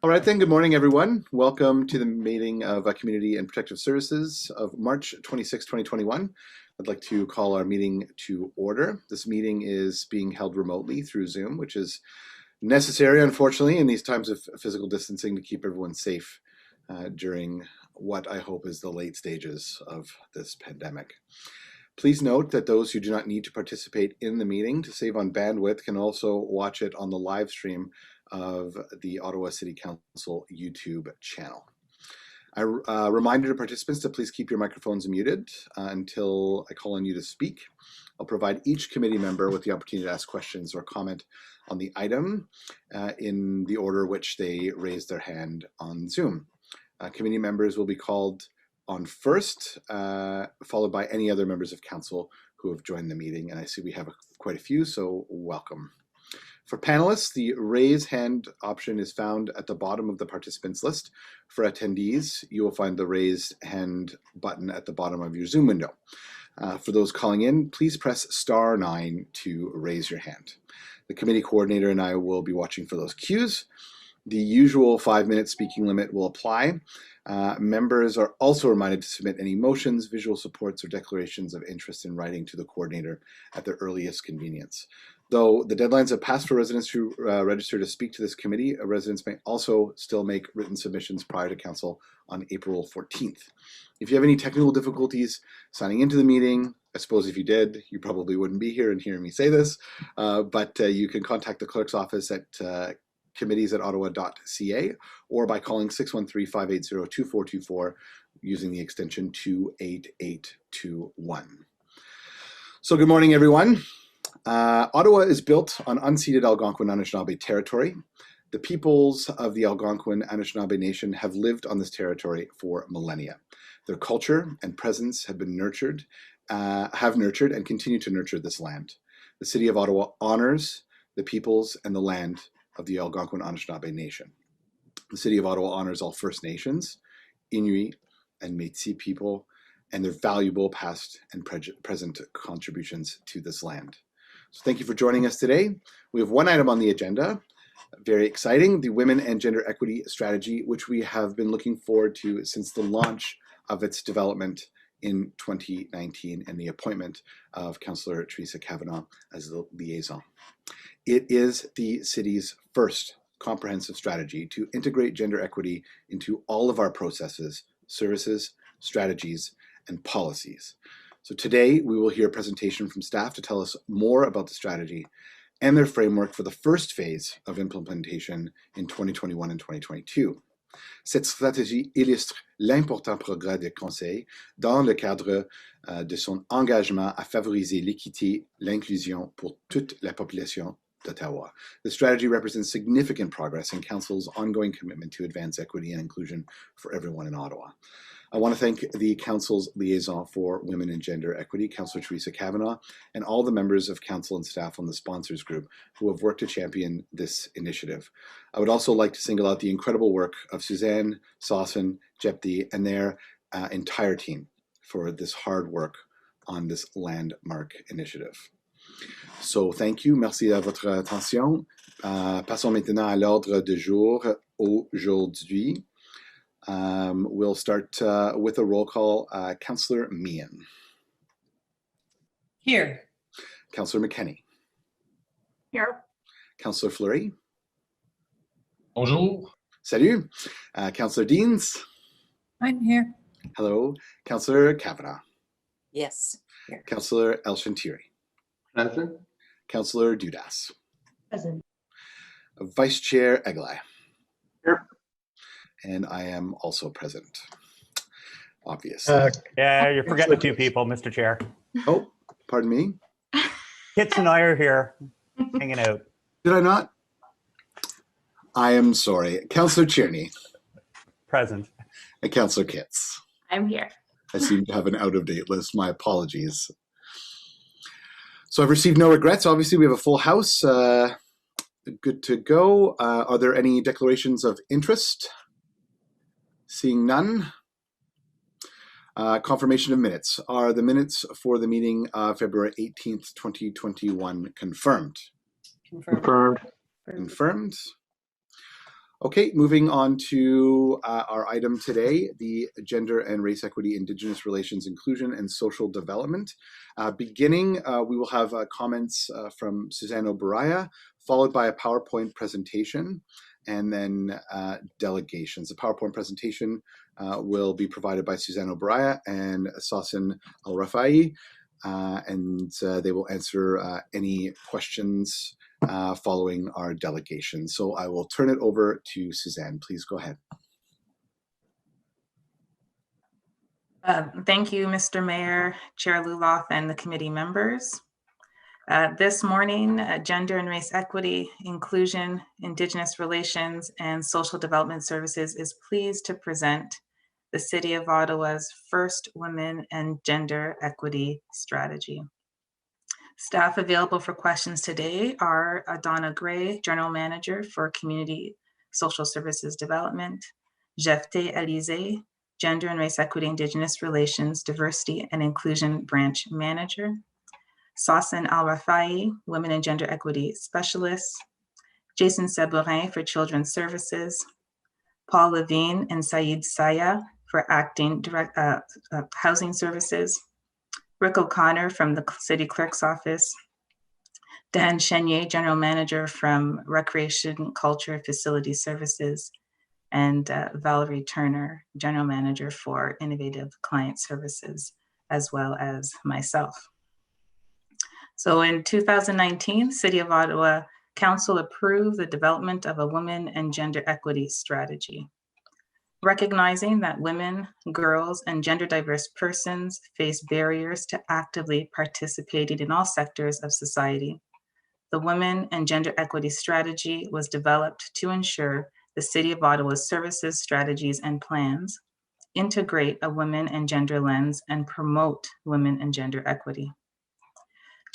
All right then, good morning everyone. Welcome to the meeting of Community and Protective Services of March 26, 2021. I'd like to call our meeting to order. This meeting is being held remotely through Zoom, which is necessary, unfortunately, in these times of physical distancing to keep everyone safe during what I hope is the late stages of this pandemic. Please note that those who do not need to participate in the meeting to save on bandwidth can also watch it on the live stream of the Ottawa City Council YouTube channel. A reminder to participants to please keep your microphones muted until I call on you to speak. I'll provide each committee member with the opportunity to ask questions or comment on the item in the order which they raise their hand on Zoom. Committee members will be called on first, followed by any other members of council who have joined the meeting. And I see we have quite a few, so welcome. For panelists, the raise hand option is found at the bottom of the participants list. For attendees, you will find the raise hand button at the bottom of your Zoom window. For those calling in, please press *9 to raise your hand. The committee coordinator and I will be watching for those cues. The usual 5-minute speaking limit will apply. Members are also reminded to submit any motions, visual supports, or declarations of interest in writing to the coordinator at their earliest convenience. Though the deadlines have passed for residents who register to speak to this committee, residents may also still make written submissions prior to council on April 14th. If you have any technical difficulties signing into the meeting, I suppose if you did, you probably wouldn't be here and hearing me say this, but you can contact the clerk's office at committees@ottawa.ca or by calling 613-580-2424 using the extension 28821. So good morning, everyone. Ottawa is built on unceded Algonquin Anishinaabe territory. The peoples of the Algonquin Anishinaabe Nation have lived on this territory for millennia. Their culture and presence have nurtured and continue to nurture this land. The City of Ottawa honors the peoples and the land of the Algonquin Anishinaabe Nation. The City of Ottawa honors all First Nations, Inuit, and Métis people, and their valuable past and present contributions to this land. So thank you for joining us today. We have one item on the agenda, very exciting, the Women and Gender Equity Strategy, which we have been looking forward to since the launch of its development in 2019 and the appointment of Councillor Teresa Kavanagh as the liaison. It is the city's first comprehensive strategy to integrate gender equity into all of our processes, services, strategies, and policies. So today we will hear a presentation from staff to tell us more about the strategy and their framework for the first phase of implementation in 2021 and 2022. Cette stratégie illustre l'important progrès du Conseil dans le cadre de son engagement à favoriser l'équité, l'inclusion pour toute la population d'Ottawa. The strategy represents significant progress in Council's ongoing commitment to advance equity and inclusion for everyone in Ottawa. I want to thank the Council's liaison for Women and Gender Equity, Councillor Teresa Kavanagh, and all the members of Council and staff on the sponsors group who have worked to champion this initiative. I would also like to single out the incredible work of Suzanne, Sawson, Jepti, and their entire team for this hard work on this landmark initiative. So thank you, merci à votre attention. Passons maintenant à l'ordre du jour aujourd'hui. We'll start with a roll call. Councillor Meehan. Here. Councillor McKenney. Here. Councillor Fleury. Bonjour. Salut. Councillor Deans. I'm here. Hello. Councillor Kavanagh. Yes. Here. Councillor El-Shantiri. Present. Councillor Dudas. Present. Vice Chair Eglai. Here. And I am also present, obviously. Yeah, you're forgetting 2 people, Mr. Chair. Oh, pardon me. Kits and I are here, hanging out. Did I not? I am sorry. Councillor Tierney. Present. And Councillor Kitts. I'm here. I seem to have an out-of-date list. My apologies. So I've received no regrets. Obviously, we have a full house. Good to go. Are there any declarations of interest? Seeing none. Confirmation of minutes. Are the minutes for the meeting February 18th, 2021 confirmed? Confirmed. Confirmed. Okay, moving on to our item today, the Gender and Race Equity, Indigenous Relations, Inclusion, and Social Development. Beginning, we will have comments from Suzanne O'Baraya, followed by a PowerPoint presentation, and then delegations. The PowerPoint presentation will be provided by Suzanne O'Baraya and Sassin Al-Rafai, and they will answer any questions following our delegation. So I will turn it over to Suzanne. Please go ahead. Thank you, Mr. Mayor, Chair Luloff, and the committee members. This morning, Gender and Race Equity, Inclusion, Indigenous Relations, and Social Development Services is pleased to present the City of Ottawa's first Women and Gender Equity Strategy. Staff available for questions today are Donna Gray, General Manager for Community Social Services Development, Jefté Alizé, Gender and Race Equity, Indigenous Relations, Diversity and Inclusion Branch Manager, Sassin Al-Rafai, Women and Gender Equity Specialist, Jason Sabourin for Children's Services, Paul Levine and Saeed Saya for Acting Housing Services, Rick O'Connor from the City Clerk's Office, Dan Chenier, General Manager from Recreation, Culture, Facility Services, and Valerie Turner, General Manager for Innovative Client Services, as well as myself. So in 2019, City of Ottawa Council approved the development of a Women and Gender Equity Strategy. Recognizing that women, girls, and gender diverse persons face barriers to actively participating in all sectors of society, the Women and Gender Equity Strategy was developed to ensure the City of Ottawa's services, strategies, and plans integrate a women and gender lens and promote women and gender equity.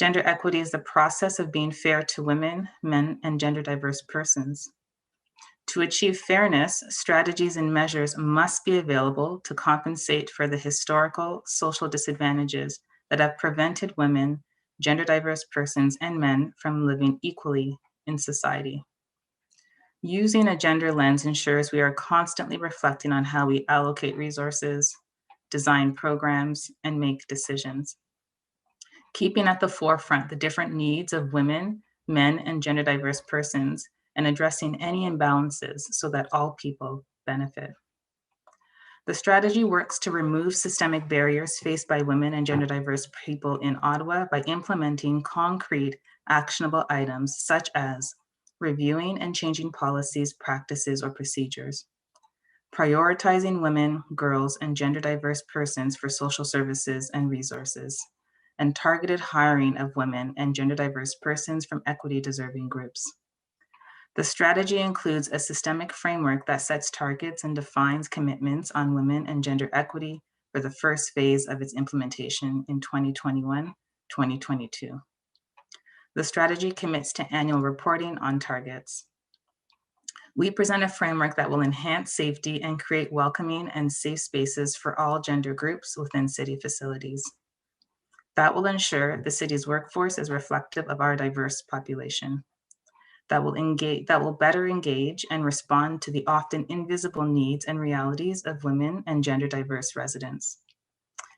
Gender equity is the process of being fair to women, men, and gender diverse persons. To achieve fairness, strategies and measures must be available to compensate for the historical social disadvantages that have prevented women, gender diverse persons, and men from living equally in society. Using a gender lens ensures we are constantly reflecting on how we allocate resources, design programs, and make decisions. Keeping at the forefront the different needs of women, men, and gender diverse persons, and addressing any imbalances so that all people benefit. The strategy works to remove systemic barriers faced by women and gender diverse people in Ottawa by implementing concrete, actionable items such as reviewing and changing policies, practices, or procedures, prioritizing women, girls, and gender diverse persons for social services and resources, and targeted hiring of women and gender diverse persons from equity deserving groups. The strategy includes a systemic framework that sets targets and defines commitments on women and gender equity for the first phase of its implementation in 2021-2022. The strategy commits to annual reporting on targets. We present a framework that will enhance safety and create welcoming and safe spaces for all gender groups within city facilities. That will ensure the city's workforce is reflective of our diverse population. That will better engage and respond to the often invisible needs and realities of women and gender diverse residents.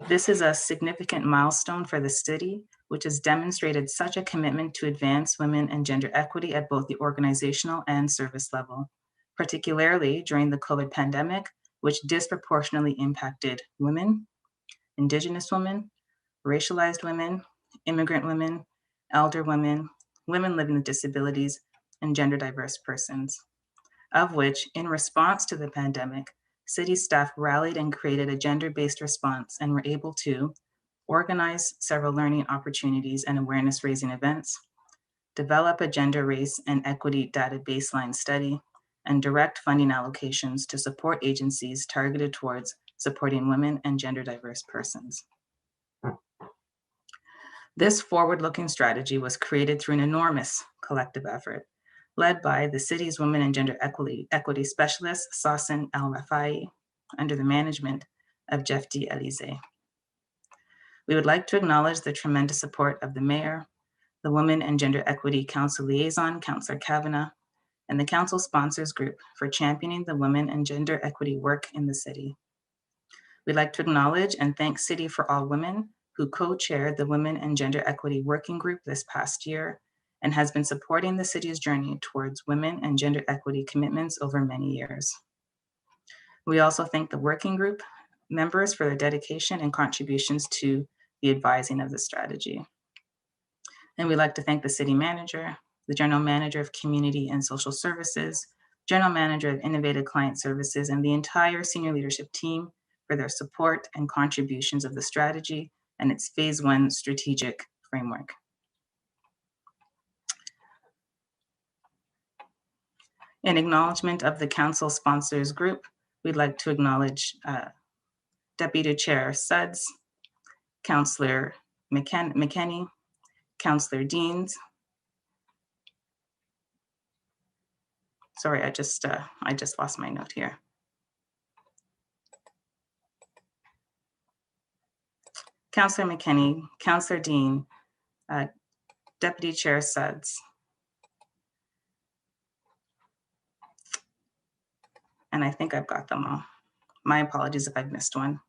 This is a significant milestone for the city, which has demonstrated such a commitment to advance women and gender equity at both the organizational and service level, particularly during the COVID pandemic, which disproportionately impacted women, Indigenous women, racialized women, immigrant women, elder women, women living with disabilities, and gender diverse persons, of which, in response to the pandemic, city staff rallied and created a gender-based response and were able to organize several learning opportunities and awareness-raising events, develop a gender, race, and equity data baseline study, and direct funding allocations to support agencies targeted towards supporting women and gender diverse persons. This forward-looking strategy was created through an enormous collective effort led by the city's Women and Gender Equity Specialist, Sassin Al-Rafai, under the management of Jefté Alizé. We would like to acknowledge the tremendous support of the Mayor, the Women and Gender Equity Council Liaison, Councillor Kavanagh, and the Council Sponsors Group for championing the women and gender equity work in the city. We'd like to acknowledge and thank City for All Women, who co-chaired the Women and Gender Equity Working Group this past year and has been supporting the city's journey towards women and gender equity commitments over many years. We also thank the working group members for their dedication and contributions to the advising of the strategy. And we'd like to thank the city manager, the general manager of community and social services, general manager of innovative client services, and the entire senior leadership team for their support and contributions of the strategy and its phase 1 strategic framework. In acknowledgement of the council sponsors group, we'd like to acknowledge Deputy Chair Suds, Councillor McKenney, Councillor Deans. Sorry, I just lost my note here. Councillor McKenney, Councillor Dean, Deputy Chair Suds, and I think I've got them all. My apologies if I've missed one.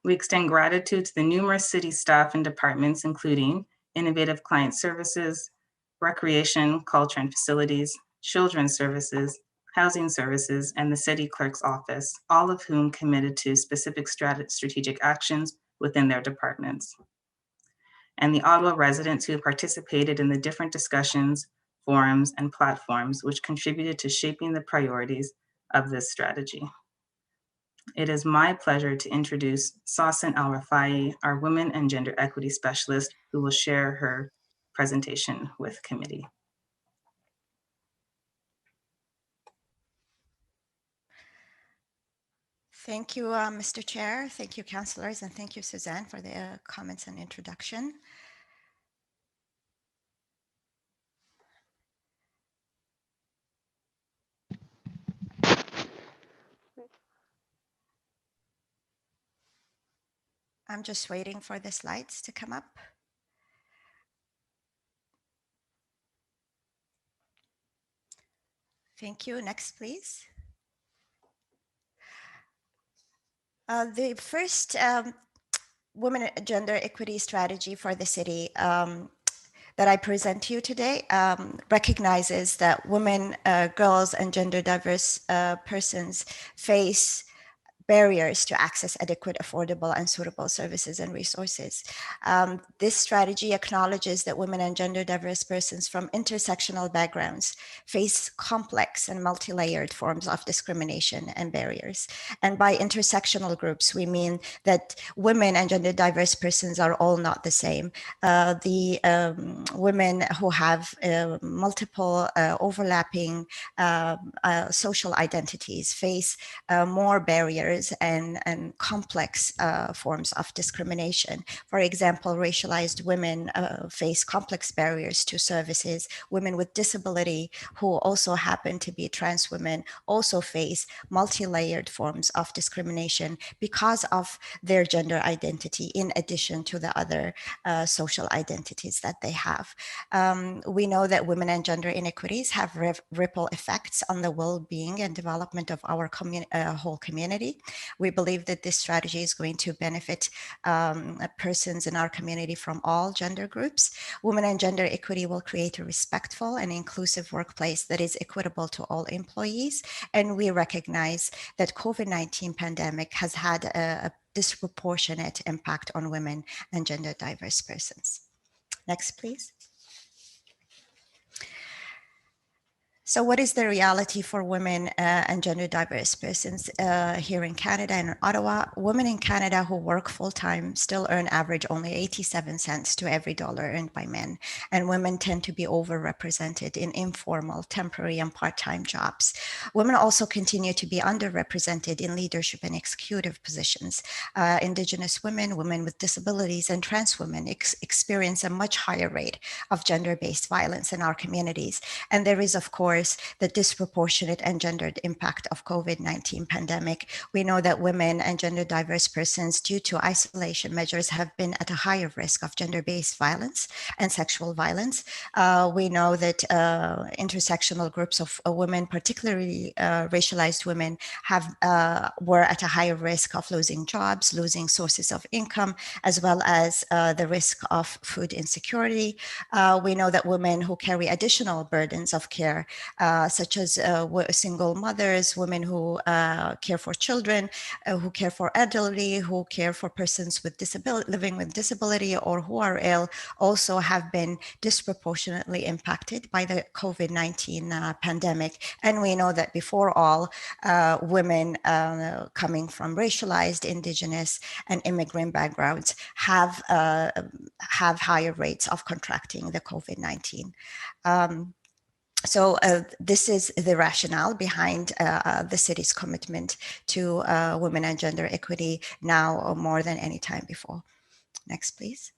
We extend gratitude to the numerous city staff and departments, including Innovative Client Services, Recreation, Culture and Facilities, Children's Services, Housing Services, and the City Clerk's Office, all of whom committed to specific strategic actions within their departments. And the Ottawa residents who participated in the different discussions, forums, and platforms which contributed to shaping the priorities of this strategy. It is my pleasure to introduce Sausan Al-Rafai, our Women and Gender Equity Specialist, who will share her presentation with committee. Thank you, Mr. Chair. Thank you, councillors, and thank you, Suzanne, for the comments and introduction. I'm just waiting for the slides to come up. Thank you. Next, please. The first women and gender equity strategy for the city that I present to you today recognizes that women, girls, and gender diverse persons face barriers to access adequate, affordable, and suitable services and resources. This strategy acknowledges that women and gender diverse persons from intersectional backgrounds face complex and multi-layered forms of discrimination and barriers. And by intersectional groups, we mean that women and gender diverse persons are all not the same. Women who have multiple overlapping social identities face more barriers and complex forms of discrimination. For example, racialized women face complex barriers to services. Women with disability who also happen to be trans women also face multi-layered forms of discrimination because of their gender identity, in addition to the other social identities that they have. We know that women and gender inequities have ripple effects on the well-being and development of our whole community. We believe that this strategy is going to benefit persons in our community from all gender groups. Women and gender equity will create a respectful and inclusive workplace that is equitable to all employees. And we recognize that COVID-19 pandemic has had a disproportionate impact on women and gender diverse persons. Next, please. So what is the reality for women and gender diverse persons here in Canada and in Ottawa? Women in Canada who work full-time still earn average only 87 cents to every dollar earned by men. And women tend to be overrepresented in informal, temporary, and part-time jobs. Women also continue to be underrepresented in leadership and executive positions. Indigenous women, women with disabilities, and trans women experience a much higher rate of gender-based violence in our communities. And there is, of course, course, the disproportionate and gendered impact of COVID-19 pandemic. We know that women and gender diverse persons, due to isolation measures, have been at a higher risk of gender-based violence and sexual violence. We know that intersectional groups of women, particularly racialized women, were at a higher risk of losing jobs, losing sources of income, as well as the risk of food insecurity. We know that women who carry additional burdens of care, such as single mothers, women who care for children, who care for elderly, who care for persons with disability, living with disability, or who are ill, also have been disproportionately impacted by the COVID-19 pandemic. And we know that before all, women coming from racialized, indigenous, and immigrant backgrounds have higher rates of contracting the COVID-19. So this is the rationale behind the city's commitment to women and gender equity now more than any time before. Next, please.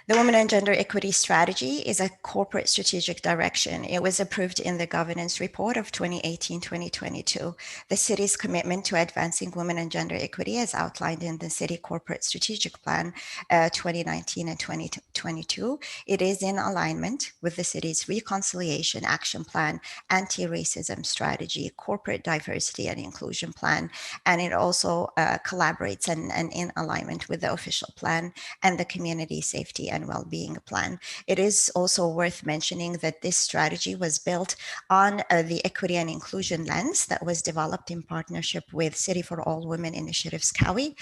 The Women and Gender Equity Strategy is a corporate strategic direction. It was approved in the governance report of 2018-2022. The city's commitment to advancing women and gender equity as outlined in the city corporate strategic plan 2019 and 2022. It is in alignment with the city's reconciliation action plan, anti-racism strategy, corporate diversity and inclusion plan, and it also collaborates and in alignment with the official plan and the community safety and well-being plan. It is also worth mentioning that this strategy was built on the equity and inclusion lens that was developed in partnership with City for All Women Initiatives CAWI.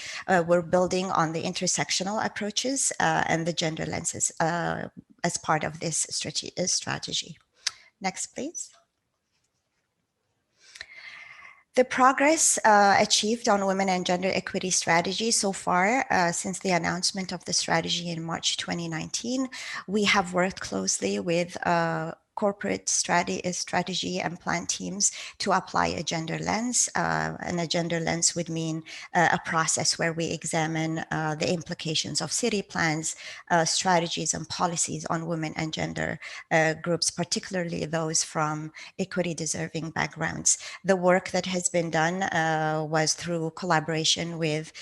We're building on the intersectional approaches and the gender lenses as part of this strategy. Next, please. The progress achieved on women and gender equity strategy so far since the announcement of the strategy in March 2019, we have worked closely with corporate strategy and plan teams to apply a gender lens. And a gender lens would mean a process where we examine the implications of city plans, strategies and policies on women and gender groups, particularly those from equity deserving backgrounds. The work that has been done was through collaboration with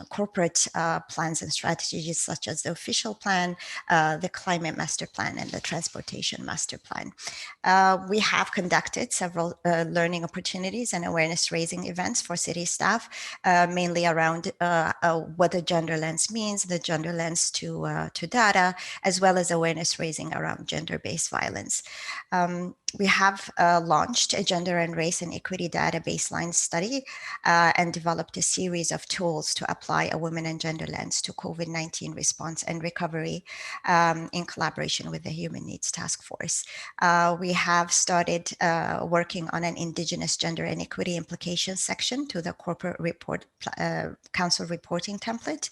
corporate plans and strategies such as the official plan, the climate master plan, and the transportation master plan. We have conducted several learning opportunities and awareness raising events for city staff, mainly around what the gender lens means, the gender lens to data, as well as awareness raising around gender-based violence. We have launched a gender and race and equity data baseline study and developed a series of tools to apply a women and gender lens to COVID-19 response and recovery in collaboration with the Human Needs Task Force. We have started working on an Indigenous gender and equity implications section to the corporate report council reporting template.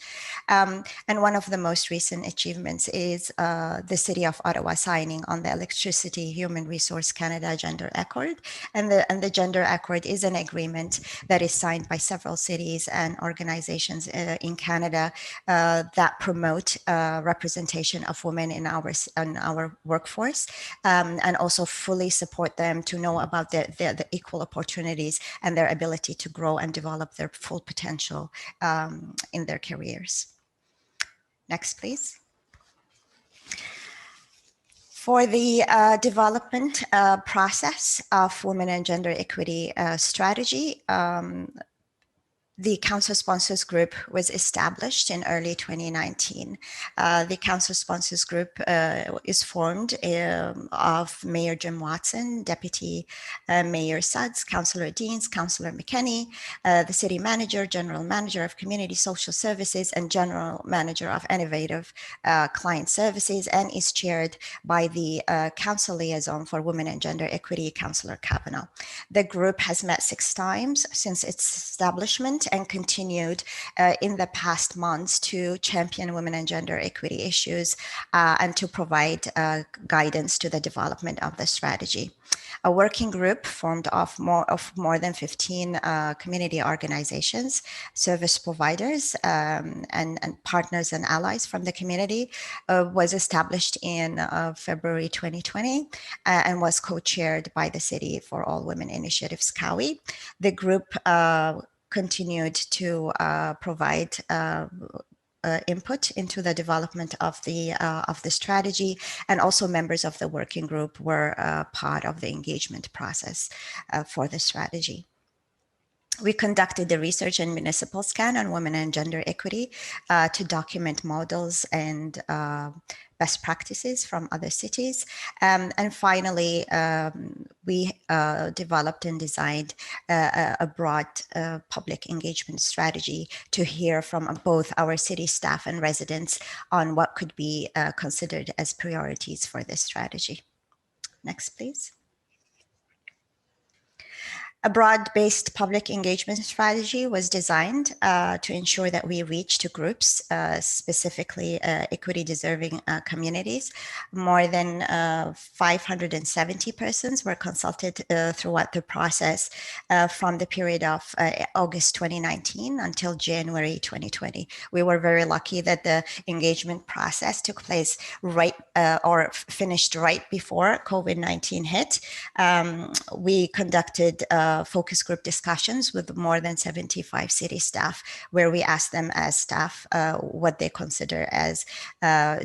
And one of the most recent achievements is the City of Ottawa signing on the Electricity Human Resource Canada Gender Accord. And the Gender Accord is an agreement that is signed by several cities and organizations in Canada that promote representation of women in our workforce and also fully support them to know about the equal opportunities and their ability to grow and develop their full potential in their careers. Next, please. For the development process of women and gender equity strategy, the Council Sponsors Group was established in early 2019. The Council Sponsors Group is formed of Mayor Jim Watson, Deputy Mayor Suds, Councillor Deans, Councillor McKenney, the City Manager, General Manager of Community Social Services, and General Manager of Innovative Client Services, and is chaired by the Council Liaison for Women and Gender Equity, Councillor Kavanaugh. The group has met 6 times since its establishment and continued in the past months to champion women and gender equity issues and to provide guidance to the development of the strategy. A working group formed of more than 15 community organizations, service providers, and partners and allies from the community was established in February 2020 and was co-chaired by the City for All Women Initiative, SCOWI. The group continued to provide input into the development of the strategy, and also members of the working group were part of the engagement process for the strategy. We conducted the research and municipal scan on women and gender equity to document models and best practices from other cities. And finally, we developed and designed a broad public engagement strategy to hear from both our city staff and residents on what could be considered as priorities for this strategy. Next, please. A broad-based public engagement strategy was designed to ensure that we reach to groups, specifically equity-deserving communities. More than 570 persons were consulted throughout the process from the period of August 2019 until January 2020. We were very lucky that the engagement process took place right or finished right before COVID-19 hit. We conducted focus group discussions with more than 75 city staff, where we asked them as staff what they consider as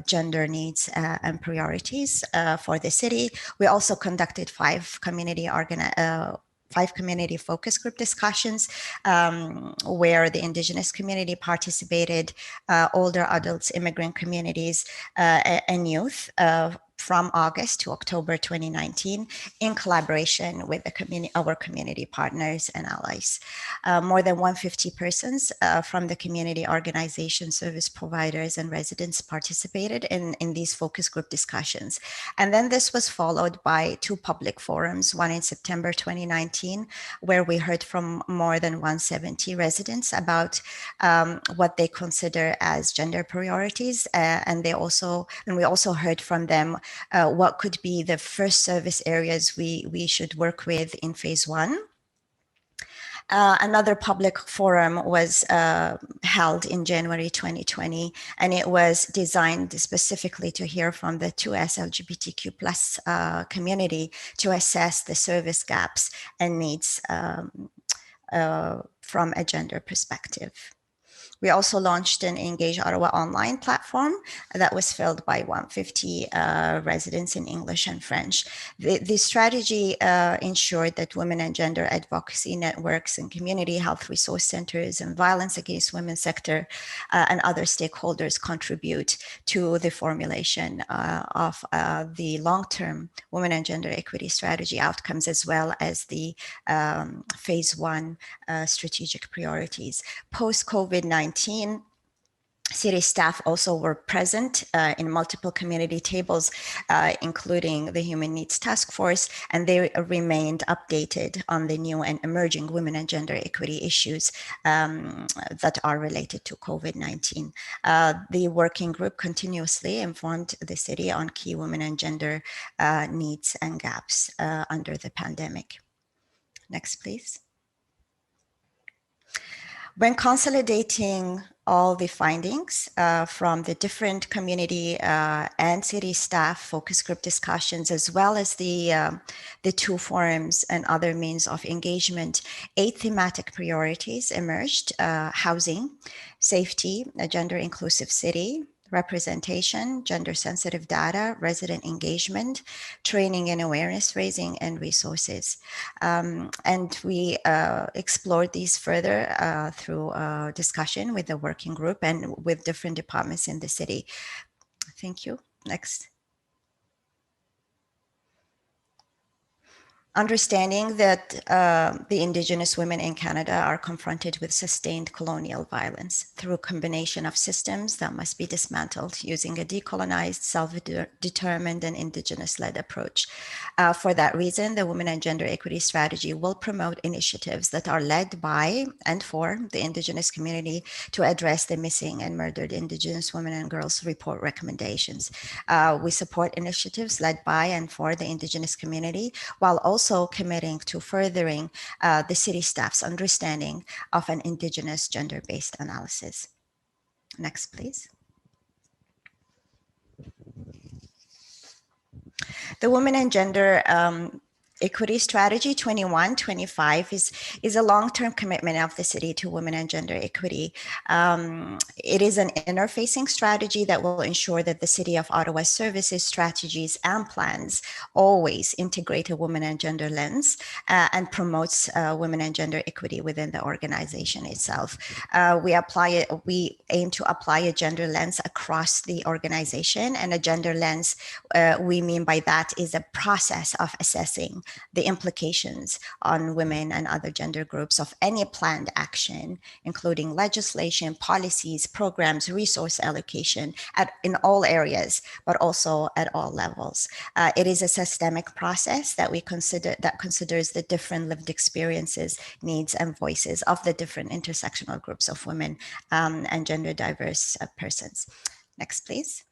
gender needs and priorities for the city. We also conducted five community focus group discussions where the Indigenous community participated, older adults, immigrant communities, and youth from August to October 2019 in collaboration with our community partners and allies. More than 150 persons from the community organization, service providers, and residents participated in these focus group discussions. And then this was followed by two public forums, one in September 2019, where we heard from more than 170 residents about what they consider as gender priorities. And we also heard from them what could be the first service areas we should work with in phase one. Another public forum was held in January 2020, and it was designed specifically to hear from the 2S LGBTQ+ community to assess the service gaps and needs from a gender perspective. We also launched an Engage Ottawa online platform that was filled by 150 residents in English and French. The strategy ensured that women and gender advocacy networks and community health resource centers and violence against women sector and other stakeholders contribute to the formulation of the long-term women and gender equity strategy outcomes, as well as the phase one strategic priorities. Post-COVID-19, city staff also were present in multiple community tables, including the Human Needs Task Force, and they remained updated on the new and emerging women and gender equity issues that are related to COVID-19. The working group continuously informed the city on key women and gender needs and gaps under the pandemic. Next, please. When consolidating all the findings from the different community and city staff focus group discussions, as well as the two forums and other means of engagement, 8 thematic priorities emerged: housing, safety, a gender inclusive city, representation, gender sensitive data, resident engagement, training and awareness raising, and resources. And we explored these further through discussion with the working group and with different departments in the city. Thank you. Next. Understanding that the Indigenous women in Canada are confronted with sustained colonial violence through a combination of systems that must be dismantled using a decolonized, self-determined, and Indigenous-led approach. For that reason, the Women and Gender Equity Strategy will promote initiatives that are led by and for the Indigenous community to address the missing and murdered Indigenous women and girls report recommendations. We support initiatives led by and for the Indigenous community, while also committing to furthering the city staff's understanding of an Indigenous gender-based analysis. Next, please. The Women and Gender Equity Strategy 21-25 is a long-term commitment of the city to women and gender equity. It is an interfacing strategy that will ensure that the City of Ottawa's services, strategies, and plans always integrate a women and gender lens and promotes women and gender equity within the organization itself. We aim to apply a gender lens across the organization, and a gender lens, we mean by that is a process of assessing the implications on women and other gender groups of any planned action, including legislation, policies, programs, resource allocation in all areas, but also at all levels. It is a systemic process that considers the different lived experiences, needs, and voices of the different intersectional groups of women and gender diverse persons. Next, please.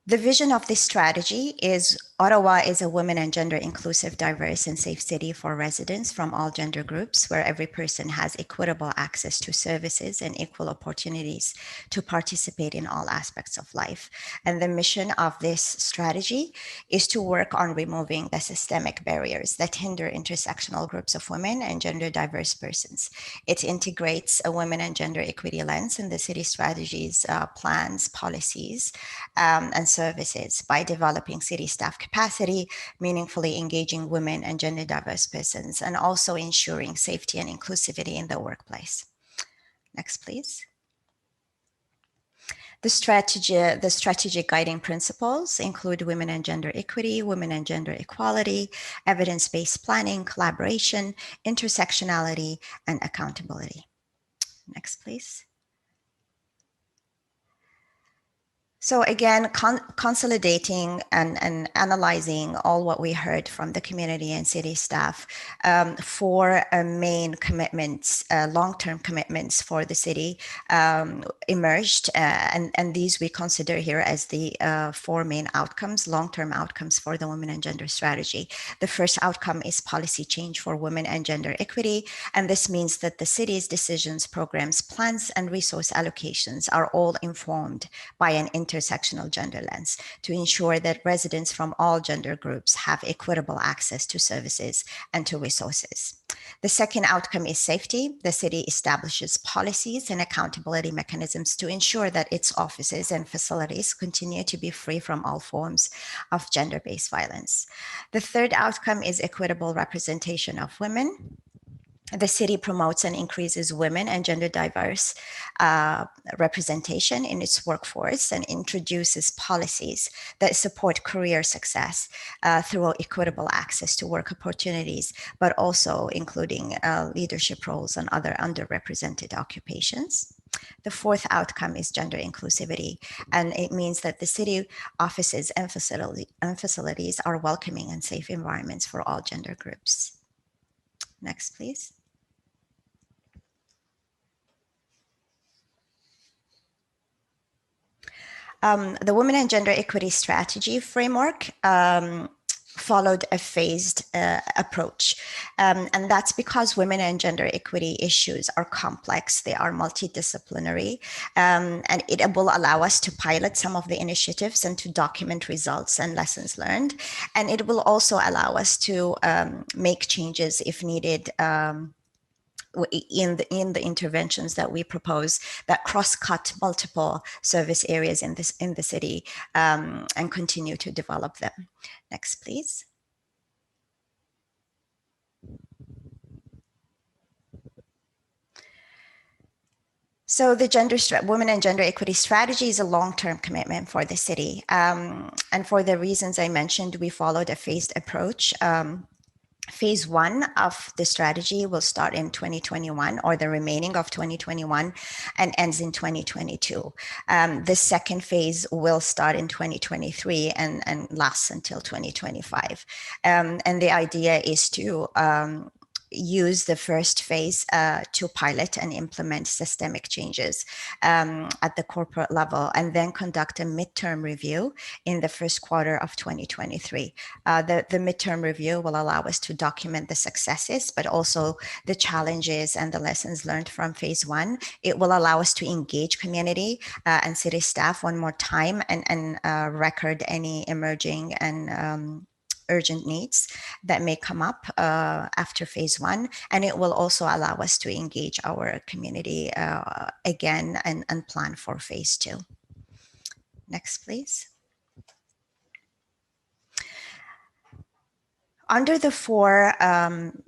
The vision of this strategy is Ottawa is a women and gender inclusive, diverse, and safe city for residents from all gender groups, where every person has equitable access to services and equal opportunities to participate in all aspects of life. And the mission of this strategy is to work on removing the systemic barriers that hinder intersectional groups of women and gender diverse persons. It integrates a women and gender equity lens in the city strategies, plans, policies, and services by developing city staff capacity, meaningfully engaging women and gender diverse persons, and also ensuring safety and inclusivity in the workplace. Next, please. The strategic guiding principles include women and gender equity, women and gender equality, evidence-based planning, collaboration, intersectionality, and accountability. Next, please. So again, consolidating and analyzing all what we heard from the community and city staff, four main commitments, long-term commitments for the city emerged, and these we consider here as the four main outcomes, long-term outcomes for the women and gender strategy. The first outcome is policy change for women and gender equity, and this means that the city's decisions, programs, plans, and resource allocations are all informed by an intersectional gender lens to ensure that residents from all gender groups have equitable access to services and to resources. The second outcome is safety. The city establishes policies and accountability mechanisms to ensure that its offices and facilities continue to be free from all forms of gender-based violence. The third outcome is equitable representation of women. The city promotes and increases women and gender diverse representation in its workforce and introduces policies that support career success through equitable access to work opportunities, but also including leadership roles and other underrepresented occupations. The fourth outcome is gender inclusivity, and it means that the city offices and facilities are welcoming and safe environments for all gender groups. Next, please. The Women and Gender Equity Strategy framework followed a phased approach. And that's because women and gender equity issues are complex, they are multidisciplinary, and it will allow us to pilot some of the initiatives and to document results and lessons learned. And it will also allow us to make changes if needed in the interventions that we propose that cross-cut multiple service areas in the city and continue to develop them. Next, please. So the women and gender equity strategy is a long-term commitment for the city. And for the reasons I mentioned, we followed a phased approach. Phase 1 of the strategy will start in 2021, or the remaining of 2021, and ends in 2022. The second phase will start in 2023 and lasts until 2025. And the idea is to use the first phase to pilot and implement systemic changes at the corporate level, and then conduct a midterm review in the first quarter of 2023. The midterm review will allow us to document the successes, but also the challenges and the lessons learned from phase 1. It will allow us to engage community and city staff one more time and record any emerging and urgent needs that may come up after phase 1. And it will also allow us to engage our community again and plan for phase 2. Next, please. Under the 4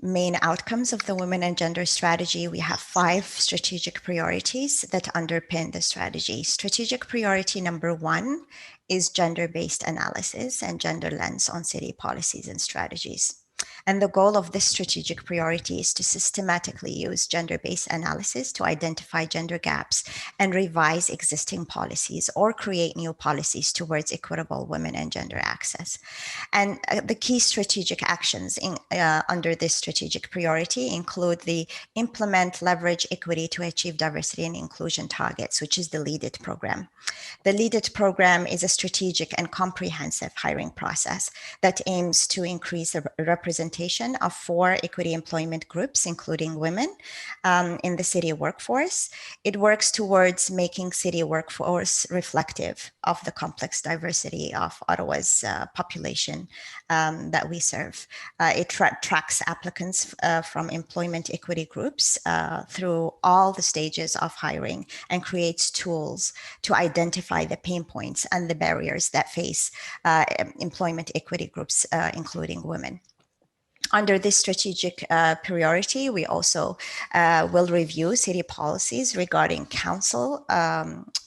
main outcomes of the Women and Gender strategy, we have 5 strategic priorities that underpin the strategy. Strategic priority number 1 is gender-based analysis and gender lens on city policies and strategies. And the goal of this strategic priority is to systematically use gender-based analysis to identify gender gaps and revise existing policies or create new policies towards equitable women and gender access. And the key strategic actions under this strategic priority include the implement, leverage equity to achieve diversity and inclusion targets, which is the Lead It program. The Lead It program is a strategic and comprehensive hiring process that aims to increase the representation of 4 equity employment groups, including women, in the city workforce. It works towards making city workforce reflective of the complex diversity of Ottawa's population that we serve. It tracks applicants from employment equity groups through all the stages of hiring and creates tools to identify the pain points and the barriers that face employment equity groups, including women. Under this strategic priority, we also will review city policies regarding council,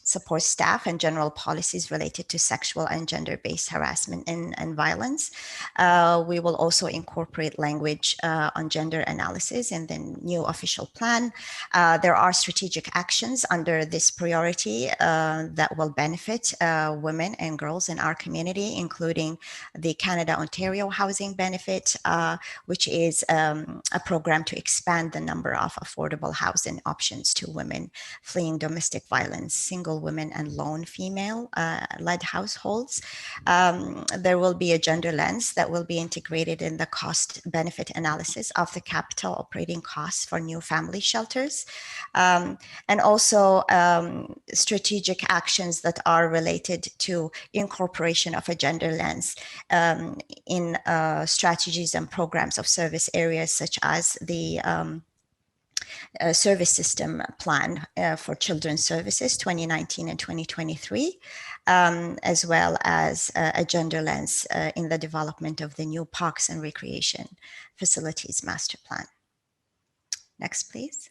support staff, and general policies related to sexual and gender-based harassment and violence. We will also incorporate language on gender analysis in the new official plan. There are strategic actions under this priority that will benefit women and girls in our community, including the Canada-Ontario Housing Benefit, which is a program to expand the number of affordable housing options to women fleeing domestic violence, single women, and lone female-led households. There will be a gender lens that will be integrated in the cost-benefit analysis of the capital operating costs for new family shelters. And also strategic actions that are related to incorporation of a gender lens in strategies and programs of service areas, such as the service system plan for children's services 2019 and 2023, as well as a gender lens in the development of the new parks and recreation facilities master plan. Next, please.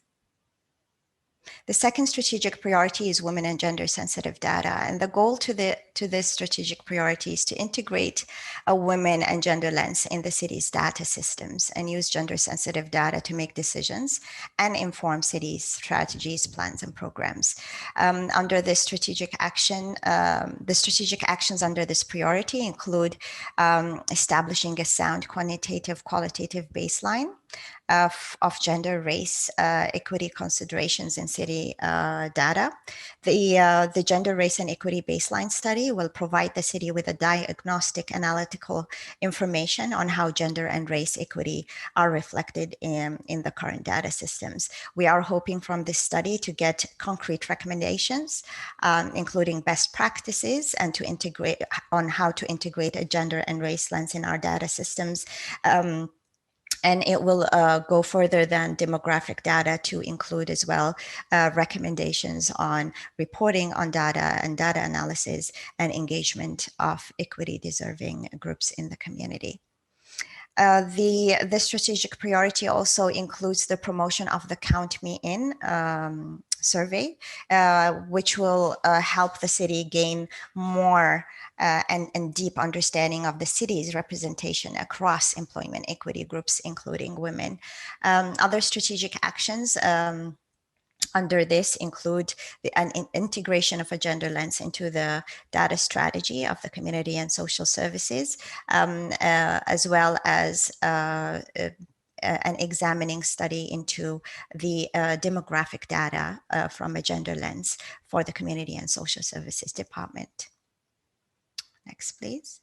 The second strategic priority is women and gender sensitive data. And the goal to this strategic priority is to integrate a women and gender lens in the city's data systems and use gender sensitive data to make decisions and inform cities' strategies, plans, and programs. Under this strategic action, the strategic actions under this priority include establishing a sound qualitative baseline of gender, race, equity considerations in city data. The gender, race, and equity baseline study will provide the city with a diagnostic analytical information on how gender and race equity are reflected in the current data systems. We are hoping from this study to get concrete recommendations, including best practices, and to integrate on how to integrate a gender and race lens in our data systems. And it will go further than demographic data to include as well recommendations on reporting on data and data analysis and engagement of equity deserving groups in the community. The strategic priority also includes the promotion of the Count Me In survey, which will help the city gain more and deep understanding of the city's representation across employment equity groups, including women. Other strategic actions under this include an integration of a gender lens into the data strategy of the community and social services, as well as an examining study into the demographic data from a gender lens for the community and social services department. Next, please.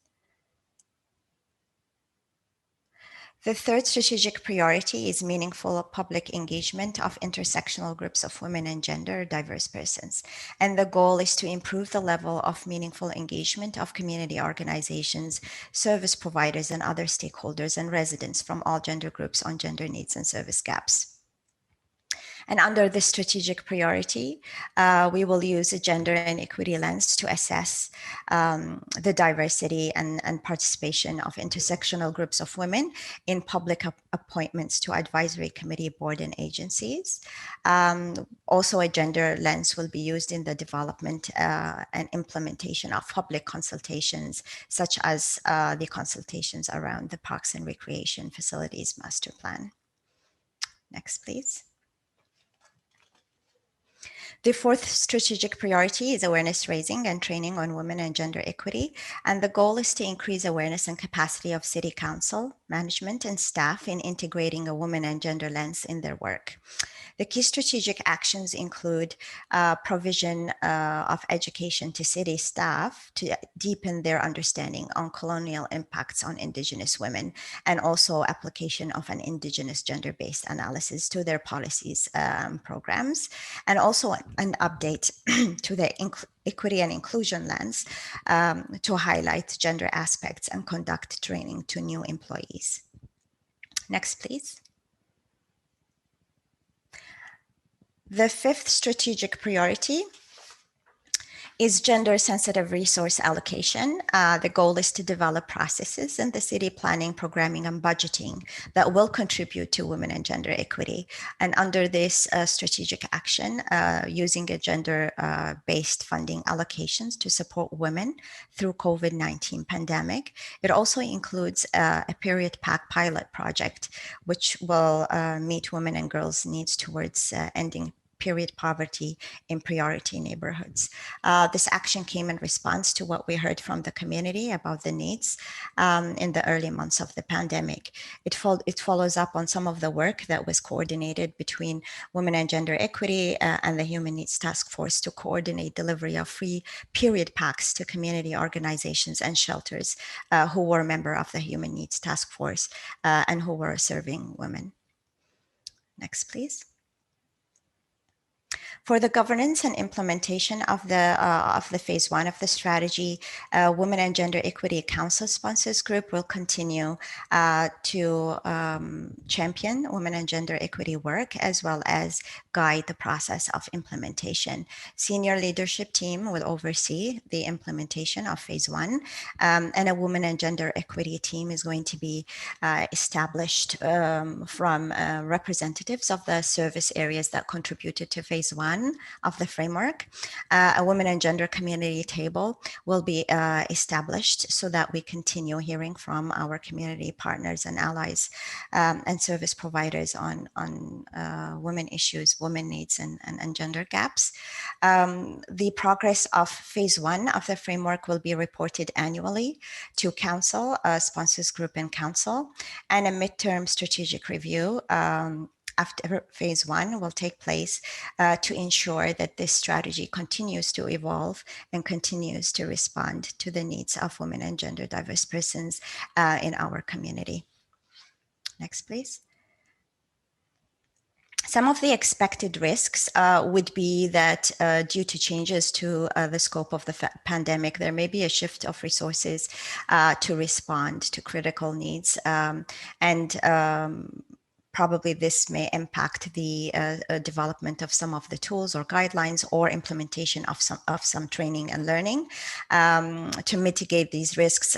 The third strategic priority is meaningful public engagement of intersectional groups of women and gender diverse persons. And the goal is to improve the level of meaningful engagement of community organizations, service providers, and other stakeholders and residents from all gender groups on gender needs and service gaps. And under this strategic priority, we will use a gender and equity lens to assess the diversity and participation of intersectional groups of women in public appointments to advisory committee, board, and agencies. Also, a gender lens will be used in the development and implementation of public consultations, such as the consultations around the Parks and Recreation Facilities Master Plan. Next, please. The fourth strategic priority is awareness raising and training on women and gender equity. And the goal is to increase awareness and capacity of city council, management, and staff in integrating a women and gender lens in their work. The key strategic actions include provision of education to city staff to deepen their understanding on colonial impacts on Indigenous women, and also application of an Indigenous gender-based analysis to their policies programs, and also an update to the equity and inclusion lens to highlight gender aspects and conduct training to new employees. Next, please. The fifth strategic priority is gender-sensitive resource allocation. The goal is to develop processes in the city planning, programming, and budgeting that will contribute to women and gender equity. And under this strategic action, using a gender-based funding allocations to support women through COVID-19 pandemic. It also includes a period pack pilot project, which will meet women and girls' needs towards ending period poverty in priority neighborhoods. This action came in response to what we heard from the community about the needs in the early months of the pandemic. It follows up on some of the work that was coordinated between Women and Gender Equity and the Human Needs Task Force to coordinate delivery of free period packs to community organizations and shelters who were a member of the Human Needs Task Force and who were serving women. Next, please. For the governance and implementation of the phase one of the strategy, Women and Gender Equity Council Sponsors Group will continue to champion women and gender equity work, as well as guide the process of implementation. Senior leadership team will oversee the implementation of phase one, and a women and gender equity team is going to be established from representatives of the service areas that contributed to phase one of the framework. A women and gender community table will be established so that we continue hearing from our community partners and allies and service providers on women issues, women needs, and gender gaps. The progress of phase one of the framework will be reported annually to council, sponsors group, and council, and a midterm strategic review after phase one will take place to ensure that this strategy continues to evolve and continues to respond to the needs of women and gender diverse persons in our community. Next, please. Some of the expected risks would be that due to changes to the scope of the pandemic, there may be a shift of resources to respond to critical needs and probably this may impact the development of some of the tools or guidelines or implementation of some training and learning. To mitigate these risks,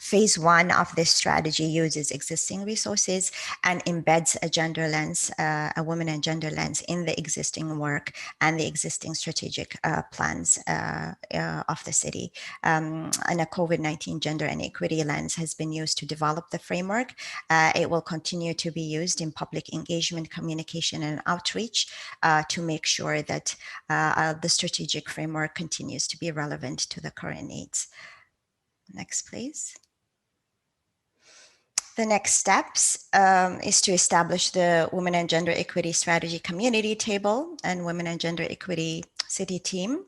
phase one of this strategy uses existing resources and embeds a gender lens, a women and gender lens in the existing work and the existing strategic plans of the city. And a COVID-19 gender and equity lens has been used to develop the framework. It will continue to be used in public engagement, communication, and outreach to make sure that the strategic framework continues to be relevant to the current needs. Next, please. The next steps is to establish the Women and Gender Equity Strategy Community Table and Women and Gender Equity City Team.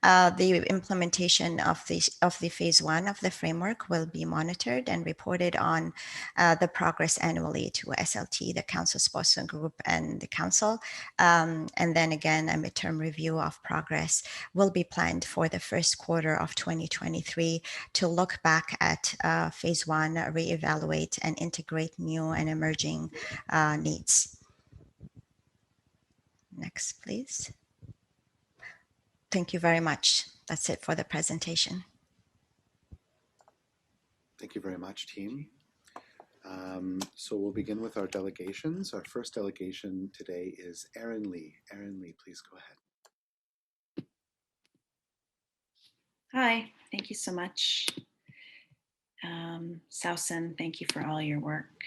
The implementation of the phase one of the framework will be monitored and reported on the progress annually to SLT, the Council Sponsor Group, and the Council. And then again, a midterm review of progress will be planned for the first quarter of 2023 to look back at phase one, reevaluate, and integrate new and emerging needs. Next, please. Thank you very much. That's it for the presentation. Thank you very much, team. So we'll begin with our delegations. Our first delegation today is Erin Lee. Erin Lee, please go ahead. Hi, thank you so much. Sausan, thank you for all your work.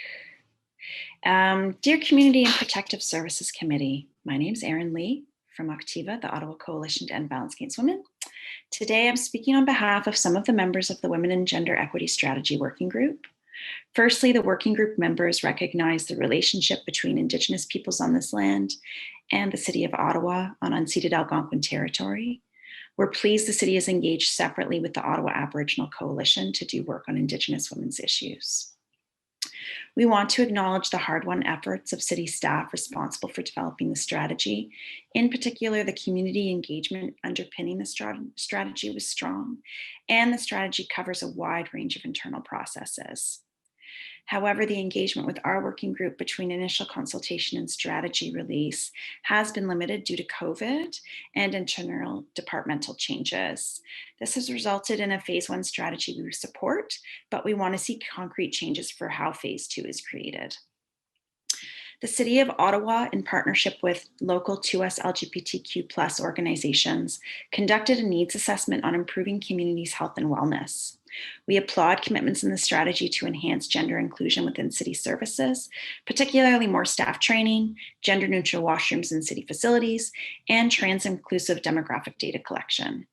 Dear Community and Protective Services Committee, my name is Erin Lee from Activa, the Ottawa Coalition to End Violence Against Women. Today, I'm speaking on behalf of some of the members of the Women and Gender Equity Strategy Working Group. Firstly, the working group members recognize the relationship between Indigenous peoples on this land and the City of Ottawa on unceded Algonquin territory. We're pleased the city is engaged separately with the Ottawa Aboriginal Coalition to do work on Indigenous women's issues. We want to acknowledge the hard-won efforts of city staff responsible for developing the strategy. In particular, the community engagement underpinning the strategy was strong, and the strategy covers a wide range of internal processes. However, the engagement with our working group between initial consultation and strategy release has been limited due to COVID and internal departmental changes. This has resulted in a phase one strategy we support, but we want to see concrete changes for how phase two is created. The City of Ottawa, in partnership with local 2S LGBTQ+ organizations, conducted a needs assessment on improving communities' health and wellness. We applaud commitments in the strategy to enhance gender inclusion within city services, particularly more staff training, gender-neutral washrooms in city facilities, and trans-inclusive demographic data collection.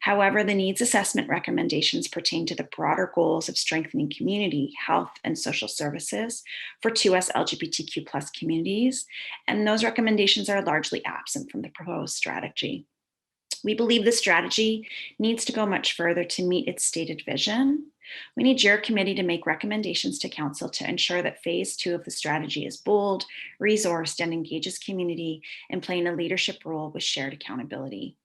However, the needs assessment recommendations pertain to the broader goals of strengthening community, health, and social services for 2S LGBTQ+ communities, and those recommendations are largely absent from the proposed strategy. We believe the strategy needs to go much further to meet its stated vision. We need your committee to make recommendations to council to ensure that phase two of the strategy is bold, resourced, and engages community in playing a leadership role with shared accountability.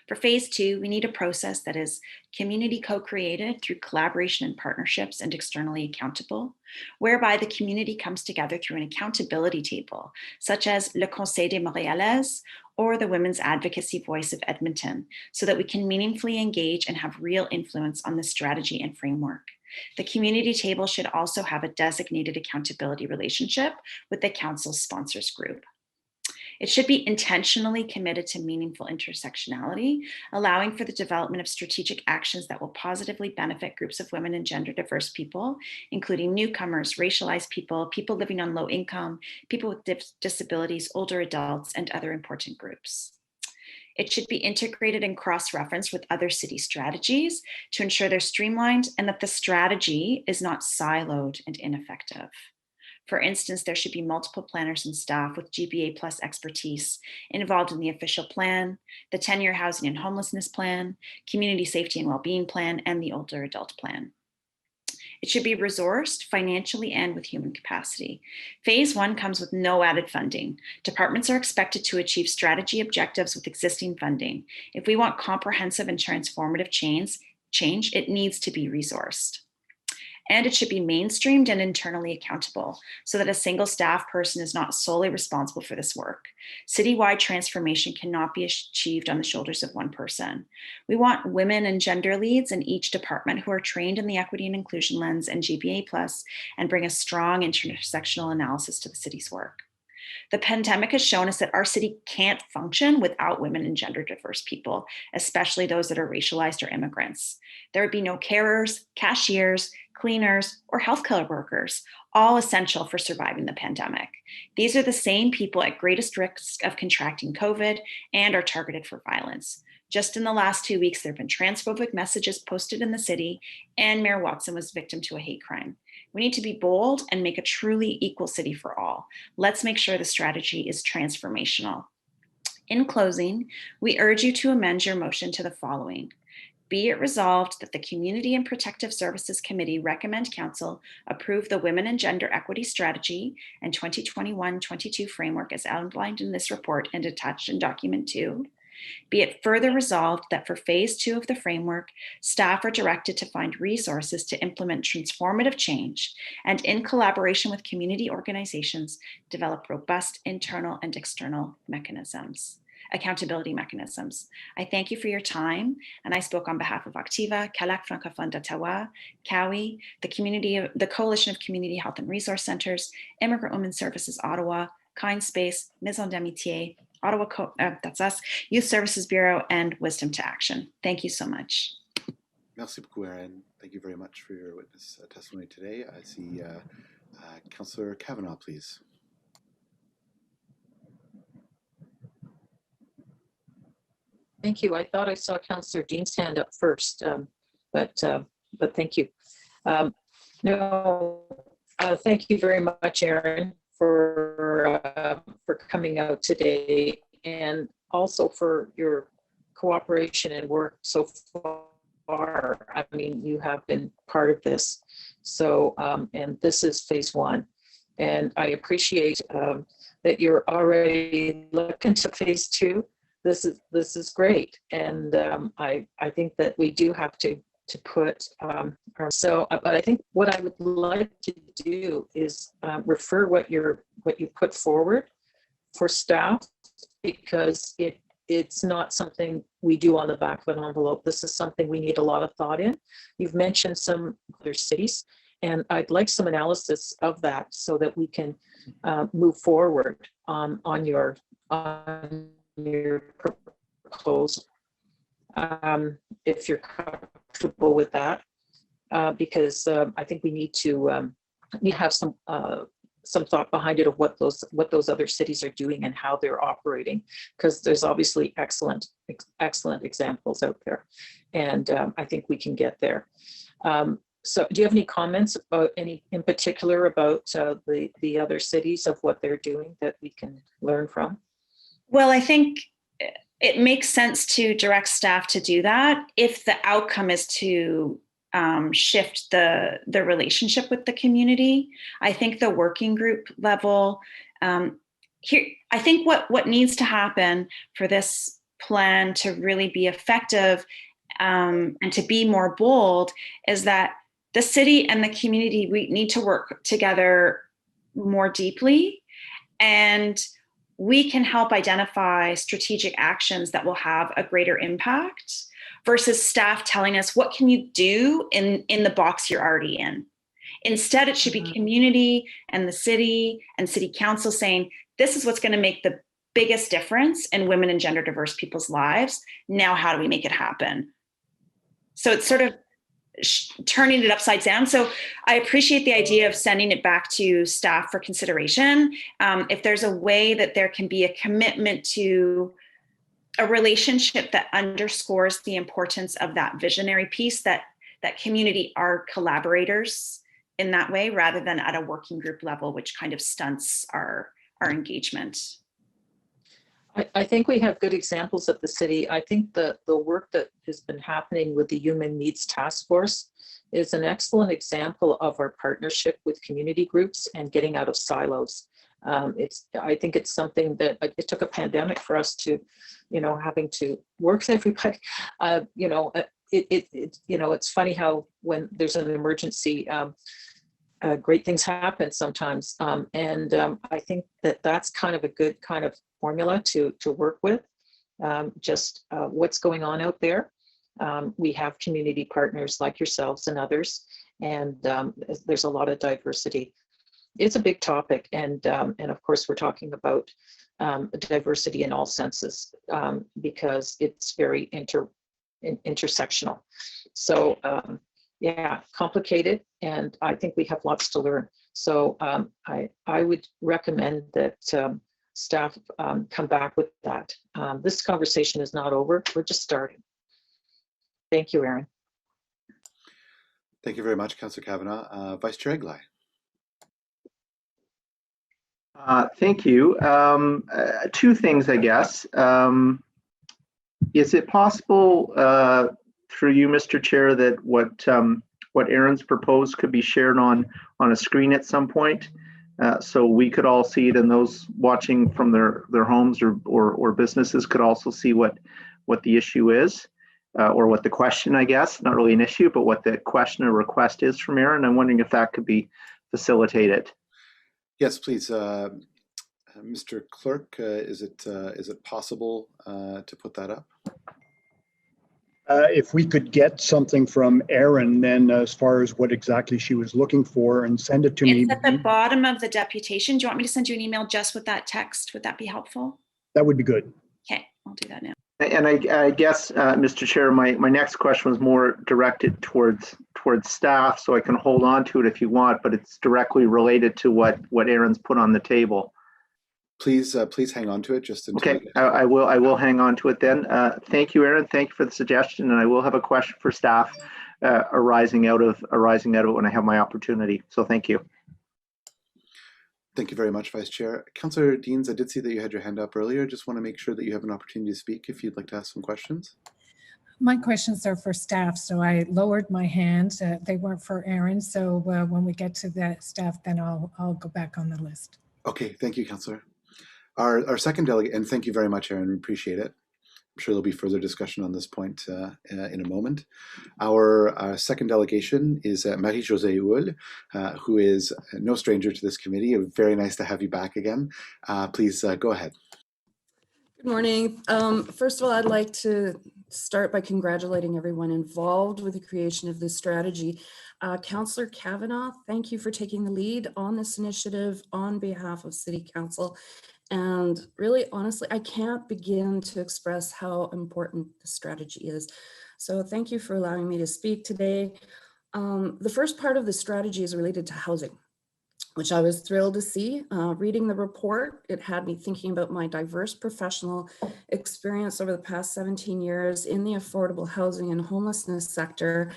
For phase two, we need a process that is community co-created through collaboration and partnerships and externally accountable, whereby the community comes together through an accountability table, such as Le Conseil des Montréalaises or the Women's Advocacy Voice of Edmonton, so that we can meaningfully engage and have real influence on the strategy and framework. The community table should also have a designated accountability relationship with the council's sponsors group. It should be intentionally committed to meaningful intersectionality, allowing for the development of strategic actions that will positively benefit groups of women and gender diverse people, including newcomers, racialized people, people living on low income, people with disabilities, older adults, and other important groups. It should be integrated and cross-referenced with other city strategies to ensure they're streamlined and that the strategy is not siloed and ineffective. For instance, there should be multiple planners and staff with GBA plus expertise involved in the official plan, the 10-year housing and homelessness plan, community safety and well-being plan, and the older adult plan. It should be resourced financially and with human capacity. Phase one comes with no added funding. Departments are expected to achieve strategy objectives with existing funding. If we want comprehensive and transformative change, it needs to be resourced. And it should be mainstreamed and internally accountable so that a single staff person is not solely responsible for this work. Citywide transformation cannot be achieved on the shoulders of one person. We want women and gender leads in each department who are trained in the equity and inclusion lens and GBA+, and bring a strong intersectional analysis to the city's work. The pandemic has shown us that our city can't function without women and gender diverse people, especially those that are racialized or immigrants. There would be no carers, cashiers, cleaners, or healthcare workers, all essential for surviving the pandemic. These are the same people at greatest risk of contracting COVID and are targeted for violence. Just in the last 2 weeks, there have been transphobic messages posted in the city, and Mayor Watson was victim to a hate crime. We need to be bold and make a truly equal city for all. Let's make sure the strategy is transformational. In closing, we urge you to amend your motion to the following. Be it resolved that the Community and Protective Services Committee recommend Council approve the Women and Gender Equity Strategy and 2021-22 framework as outlined in this report and attached in document 2. Be it further resolved that for phase 2 of the framework, staff are directed to find resources to implement transformative change and in collaboration with community organizations, develop robust internal and external mechanisms, accountability mechanisms. I thank you for your time, and I spoke on behalf of Activa, Calac Francophone d'Ottawa, COWI, the Coalition of Community Health and Resource Centers, Immigrant Women's Services Ottawa, Kind Space, Maison d'Amitié, Ottawa, that's us, Youth Services Bureau, and Wisdom to Action. Thank you so much. Merci beaucoup, Erin. Thank you very much for your witness testimony today. I see Councillor Kavanagh, please. Thank you. I thought I saw Councillor Dean's hand up first, but thank you. Thank you very much, Erin, for coming out today, and also for your cooperation and work so far. I mean, you have been part of this. So, and this is phase 1. And I appreciate that you're already looking to phase 2. This is great. And I think that we do have to put but I think what I would like to do is refer what you put forward for staff, because it's not something we do on the back of an envelope. This is something we need a lot of thought in. You've mentioned some other cities, and I'd like some analysis of that so that we can move forward on your proposal. If you're comfortable with that, because I think we need to have some thought behind it of what those other cities are doing and how they're operating, because there's obviously excellent examples out there, and I think we can get there. So do you have any comments about any in particular about the other cities, of what they're doing that we can learn from? Well, I think it makes sense to direct staff to do that if the outcome is to shift the relationship with the community. I think the working group level here, I think what needs to happen for this plan to really be effective and to be more bold is that the city and the community, we need to work together more deeply, and we can help identify strategic actions that will have a greater impact versus staff telling us, what can you do in the box you're already in? Instead, it should be community and the city and city council saying, this is what's going to make the biggest difference in women and gender diverse people's lives. Now, how do we make it happen? So it's sort of turning it upside down. So I appreciate the idea of sending it back to staff for consideration. If there's a way that there can be a commitment to a relationship that underscores the importance of that visionary piece, that community are collaborators in that way, rather than at a working group level, which kind of stunts our engagement. I think we have good examples at the city. I think the work that has been happening with the Human Needs Task Force is an excellent example of our partnership with community groups and getting out of silos. I think it's something that it took a pandemic for us to, having to work with everybody, you know, it's funny how when there's an emergency, great things happen sometimes. I think that that's kind of a good kind of formula to work with. Just what's going on out there. We have community partners like yourselves and others, and there's a lot of diversity. It's a big topic, and of course we're talking about diversity in all senses because it's very intersectional. So yeah, complicated, and I think we have lots to learn. So I would recommend that staff come back with that. This conversation is not over. We're just starting. Thank you, Erin. Thank you very much, Councillor Kavanagh. Vice Chair Eglai. Thank you. Two things, I guess. Is it possible, through you, Mr. Chair, that what Erin's proposed could be shared on a screen at some point, so we could all see it, and those watching from their homes or businesses could also see what the issue is, or what the question, I guess, not really an issue, but what the question or request is from Erin. I'm wondering if that could be facilitated. Yes, please. Mr. Clerk, is it possible to put that up? If we could get something from Erin, then as far as what exactly she was looking for, and send it to me. It's at the bottom of the deputation. Do you want me to send you an email just with that text? Would that be helpful? That would be good. Okay, I'll do that now. And I guess, Mr. Chair, my next question was more directed towards staff, so I can hold on to it if you want, but it's directly related to what Erin's put on the table. Please hang on to it just until. Okay, I will hang on to it then. Thank you, Erin. Thank you for the suggestion, and I will have a question for staff arising out of it when I have my opportunity. So thank you. Thank you very much, Vice Chair. Councillor Deans, I did see that you had your hand up earlier. Just want to make sure that you have an opportunity to speak if you'd like to ask some questions. My questions are for staff, so I lowered my hand. They weren't for Erin, so when we get to the staff, then I'll go back on the list. Okay, thank you, Councillor. Our second delegate, and thank you very much, Erin, we appreciate it. I'm sure there'll be further discussion on this point in a moment. Our second delegation is Marie-Josée Houle, who is no stranger to this committee. Very nice to have you back again. Please go ahead. Good morning. First of all, I'd like to start by congratulating everyone involved with the creation of this strategy. Councillor Kavanagh, thank you for taking the lead on this initiative on behalf of City Council. And really, honestly, I can't begin to express how important the strategy is. So thank you for allowing me to speak today. The first part of the strategy is related to housing, which I was thrilled to see. Reading the report, it had me thinking about my diverse professional experience over the past 17 years in the affordable housing and homelessness sector,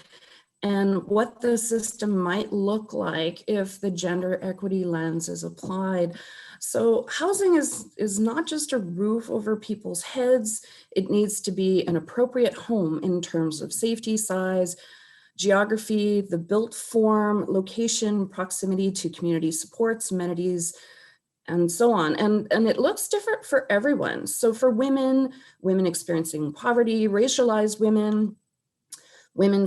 and what the system might look like if the gender equity lens is applied. So housing is not just a roof over people's heads. It needs to be an appropriate home in terms of safety, size, geography, the built form, location, proximity to community supports, amenities, and so on. And it looks different for everyone. So for women experiencing poverty, racialized women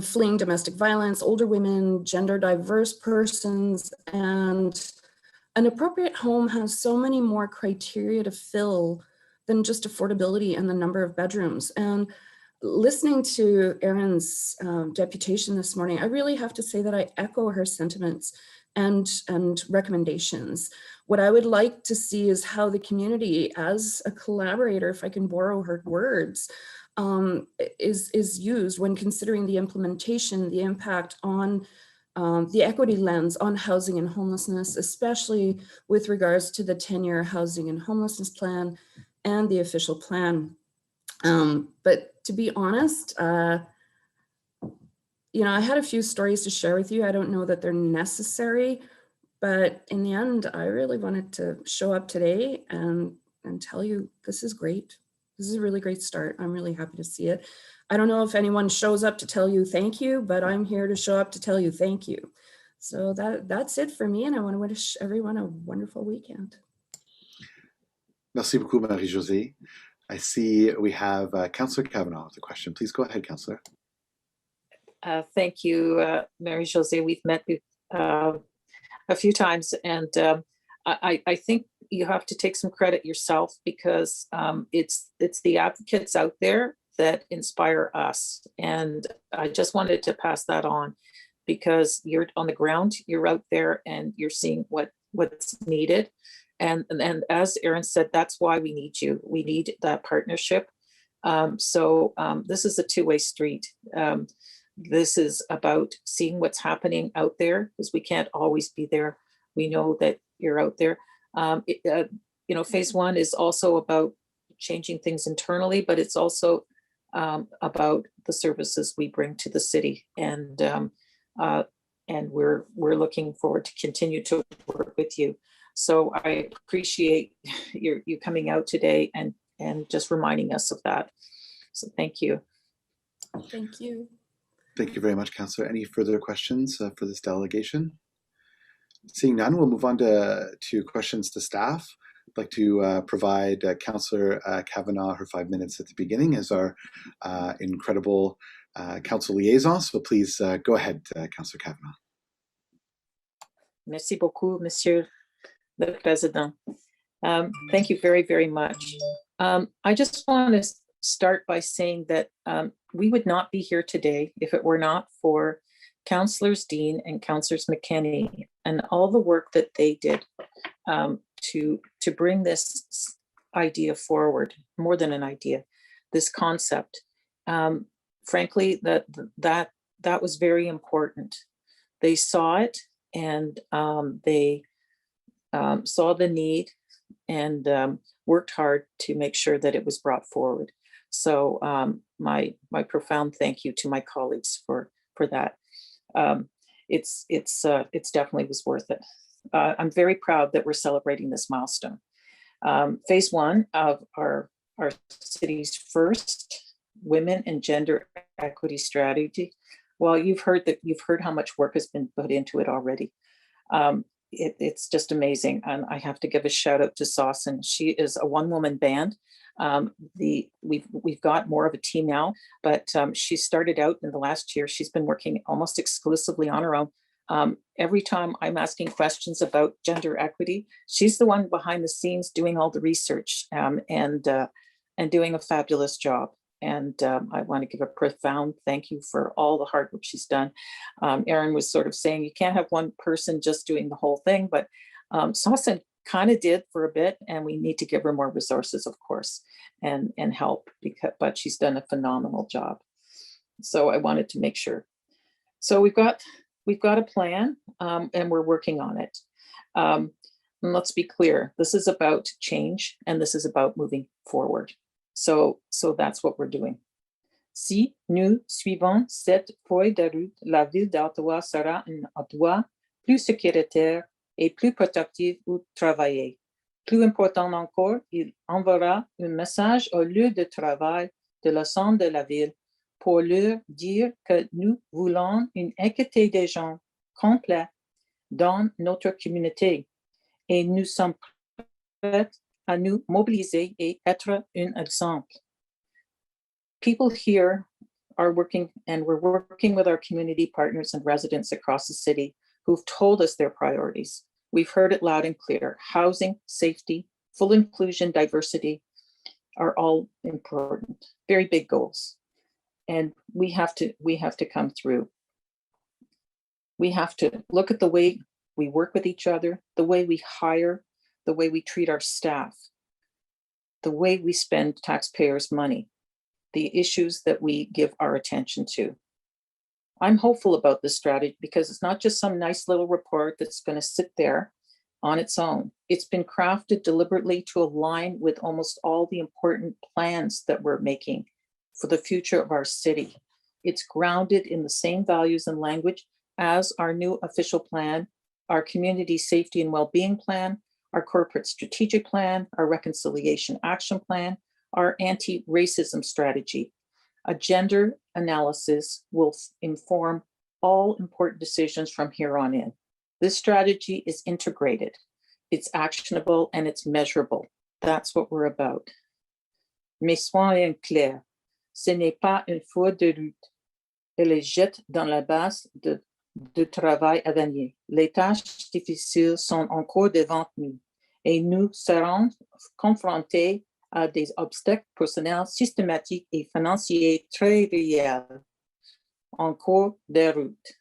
fleeing domestic violence, older women, gender diverse persons, and an appropriate home has so many more criteria to fill than just affordability and the number of bedrooms. And listening to Erin's deputation this morning, I really have to say that I echo her sentiments and recommendations. What I would like to see is how the community, as a collaborator, if I can borrow her words, is used when considering the implementation, the impact on the equity lens on housing and homelessness, especially with regards to the 10-year housing and homelessness plan and the official plan. But to be honest, I had a few stories to share with you. I don't know that they're necessary, but in the end, I really wanted to show up today and tell you this is great. This is a really great start. I'm really happy to see it. I don't know if anyone shows up to tell you thank you, but I'm here to show up to tell you thank you. So that's it for me, and I want to wish everyone a wonderful weekend. Merci beaucoup, Marie-Josée. I see we have Councillor Kavanagh with a question. Please go ahead, Councillor. Thank you, Marie-Josée. We've met a few times, and I think you have to take some credit yourself, because it's the advocates out there that inspire us. And I just wanted to pass that on, because you're on the ground, you're out there, and you're seeing what's needed. And as Erin said, that's why we need you. We need that partnership. This is a two-way street. This is about seeing what's happening out there, because we can't always be there. We know that you're out there. Phase one is also about changing things internally, but it's also about the services we bring to the city. And we're looking forward to continue to work with you. So I appreciate you coming out today and just reminding us of that. So thank you. Thank you. Thank you very much, Councillor. Any further questions for this delegation? Seeing none, we'll move on to questions to staff. I'd like to provide Councillor Kavanagh her 5 minutes at the beginning as our incredible council liaison. So please go ahead, Councillor Kavanagh. Merci beaucoup, Monsieur le Président. Thank you very, very much. I just want to start by saying that we would not be here today if it were not for Councillors Dean and Councillors McKenney and all the work that they did to bring this idea forward, more than an idea, this concept. Frankly, that was very important. They saw it, and they saw the need, and worked hard to make sure that it was brought forward. So my profound thank you to my colleagues for that. It's definitely was worth it. I'm very proud that we're celebrating this milestone. Phase one of our city's first women and gender equity strategy. Well, you've heard how much work has been put into it already. It's just amazing, and I have to give a shout out to Saucon. She is a one-woman band. We've got more of a team now, but she started out in the last year. She's been working almost exclusively on her own. Every time I'm asking questions about gender equity, she's the one behind the scenes doing all the research and doing a fabulous job. And I want to give a profound thank you for all the hard work she's done. Erin was sort of saying you can't have one person just doing the whole thing, but Saucon kind of did for a bit, and we need to give her more resources, of course, and help, but she's done a phenomenal job. So I wanted to make sure. So we've got a plan, and we're working on it. And let's be clear, this is about change, and this is about moving forward. So that's what we're doing. Si nous suivons cette feuille de route, la ville d'Ottawa sera un endroit plus sécuritaire et plus protectif où travailler. Plus important encore, il enverra un message au lieu de travail de l'ensemble de la ville pour leur dire que nous voulons une équité des genres complète dans notre communauté et nous sommes prêts à nous mobiliser et être un exemple. People here are working, and we're working with our community partners and residents across the city who've told us their priorities. We've heard it loud and clear. Housing, safety, full inclusion, diversity are all important, very big goals. And we have to come through. We have to look at the way we work with each other, the way we hire, the way we treat our staff, the way we spend taxpayers' money, the issues that we give our attention to. I'm hopeful about this strategy because it's not just some nice little report that's going to sit there on its own. It's been crafted deliberately to align with almost all the important plans that we're making for the future of our city. It's grounded in the same values and language as our new official plan, our community safety and well-being plan, our corporate strategic plan, our reconciliation action plan, our anti-racism strategy. A gender analysis will inform all important decisions from here on in. This strategy is integrated, it's actionable, and it's measurable. That's what we're about. Mais soyons clairs, ce n'est pas une feuille de route. et les jette dans la base de travail à venir. Les tâches difficiles sont encore devant nous et nous serons confrontés à des obstacles personnels systématiques et financiers très réels en cours de route.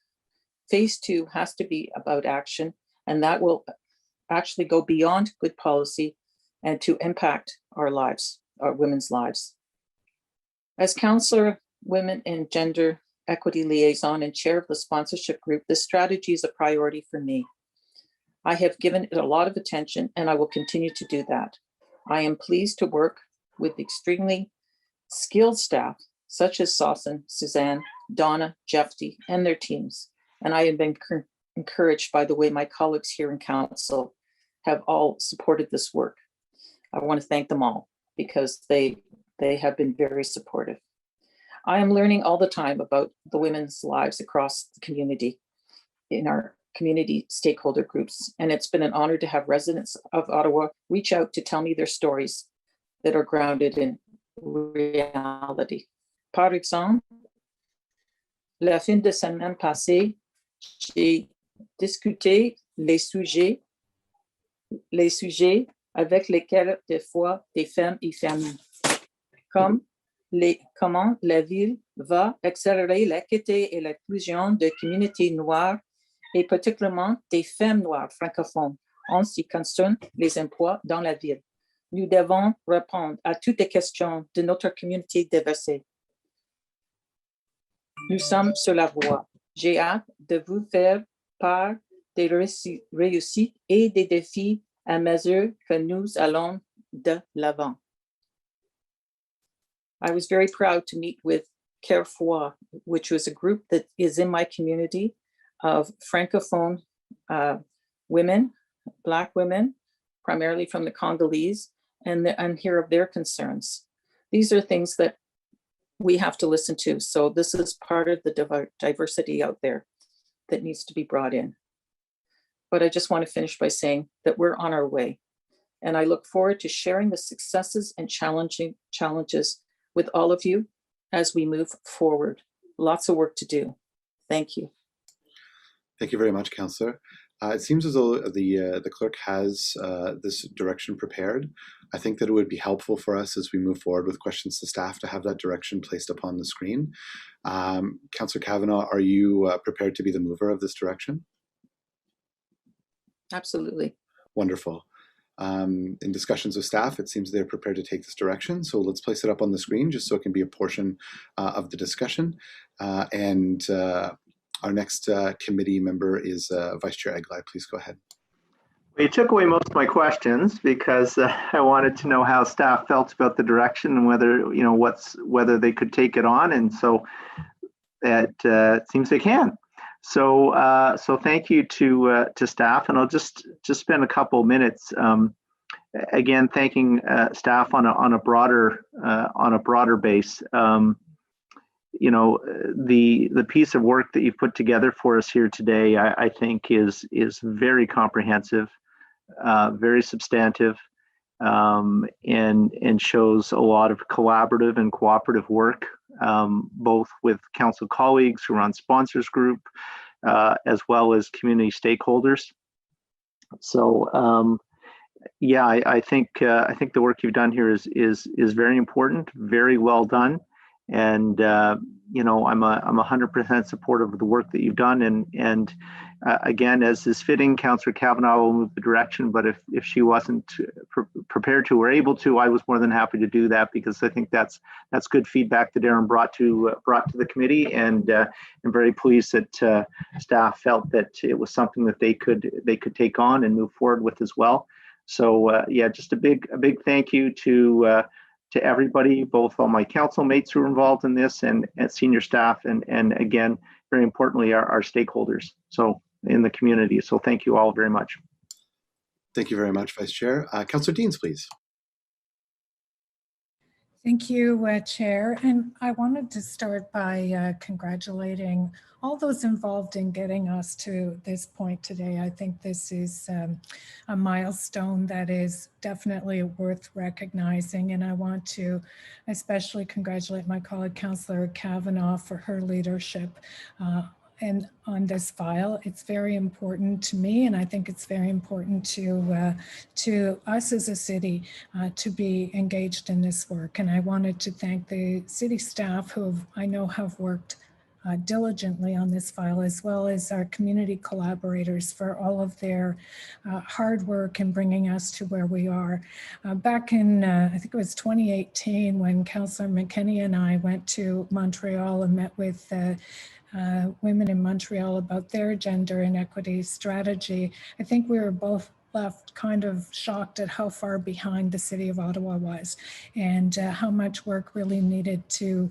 Phase 2 has to be about action, and that will actually go beyond good policy and to impact our lives, our women's lives. As Councillor, Women and Gender Equity Liaison and Chair of the Sponsorship Group, this strategy is a priority for me. I have given it a lot of attention and I will continue to do that. I am pleased to work with extremely skilled staff such as Sausan, Suzanne, Donna, Jeffy, and their teams. And I have been encouraged by the way my colleagues here in Council have all supported this work. I want to thank them all because they have been very supportive. I am learning all the time about the women's lives across the community in our community stakeholder groups. And it's been an honor to have residents of Ottawa reach out to tell me their stories that are grounded in reality. Par exemple, la fin de semaine passée, j'ai discuté les sujets avec lesquels des fois des femmes y familles, comme comment la ville va accélérer l'équité et l'inclusion de communautés noires et particulièrement des femmes noires francophones en ce qui concerne les emplois dans la ville. Nous devons répondre à toutes les questions de notre communauté diversée. Nous sommes sur la voie. J'ai hâte de vous faire part des réussites et des défis à mesure que nous allons de l'avant. I was very proud to meet with Carrefour, which was a group that is in my community of Francophone women, Black women, primarily from the Congolese, and hear of their concerns. These are things that we have to listen to. So this is part of the diversity out there that needs to be brought in. But I just want to finish by saying that we're on our way. And I look forward to sharing the successes and challenges with all of you as we move forward. Lots of work to do. Thank you. Thank you very much, Councillor. It seems as though the clerk has this direction prepared. I think that it would be helpful for us as we move forward with questions to staff to have that direction placed upon the screen. Councillor Kavanagh, are you prepared to be the mover of this direction? Absolutely. Wonderful. In discussions with staff, it seems they're prepared to take this direction. So let's place it up on the screen just so it can be a portion of the discussion. Our next committee member is Vice Chair Eglai. Please go ahead. Well, you took away most of my questions because I wanted to know how staff felt about the direction and whether whether they could take it on, and so it seems they can. So thank you to staff, and I'll just spend a couple minutes again thanking staff on a broader base. The piece of work that you've put together for us here today, I think is very comprehensive, very substantive, and shows a lot of collaborative and cooperative work, both with council colleagues who are on sponsors group, as well as community stakeholders. So yeah, I think the work you've done here is very important, very well done. And I'm 100% supportive of the work that you've done. And again, as is fitting, Councillor Kavanagh will move the direction. But if she wasn't prepared to or able to, I was more than happy to do that, because I think that's good feedback that Aaron brought to the committee. And I'm very pleased that staff felt that it was something that they could take on and move forward with as well. So yeah, just a big thank you to everybody, both all my council mates who are involved in this and senior staff, and again, very importantly, our stakeholders in the community. So thank you all very much. Thank you very much, Vice Chair. Councillor Deans, please. Thank you, Chair. And I wanted to start by congratulating all those involved in getting us to this point today. I think this is a milestone that is definitely worth recognizing. And I want to especially congratulate my colleague, Councillor Kavanaugh, for her leadership and on this file. It's very important to me, and I think it's very important to us as a city to be engaged in this work. And I wanted to thank the city staff who I know have worked diligently on this file, as well as our community collaborators for all of their hard work in bringing us to where we are. Back in, I think it was 2018, when Councillor McKinney and I went to Montreal and met with women in Montreal about their gender and equity strategy, I think we were both left kind of shocked at how far behind the city of Ottawa was, and how much work really needed to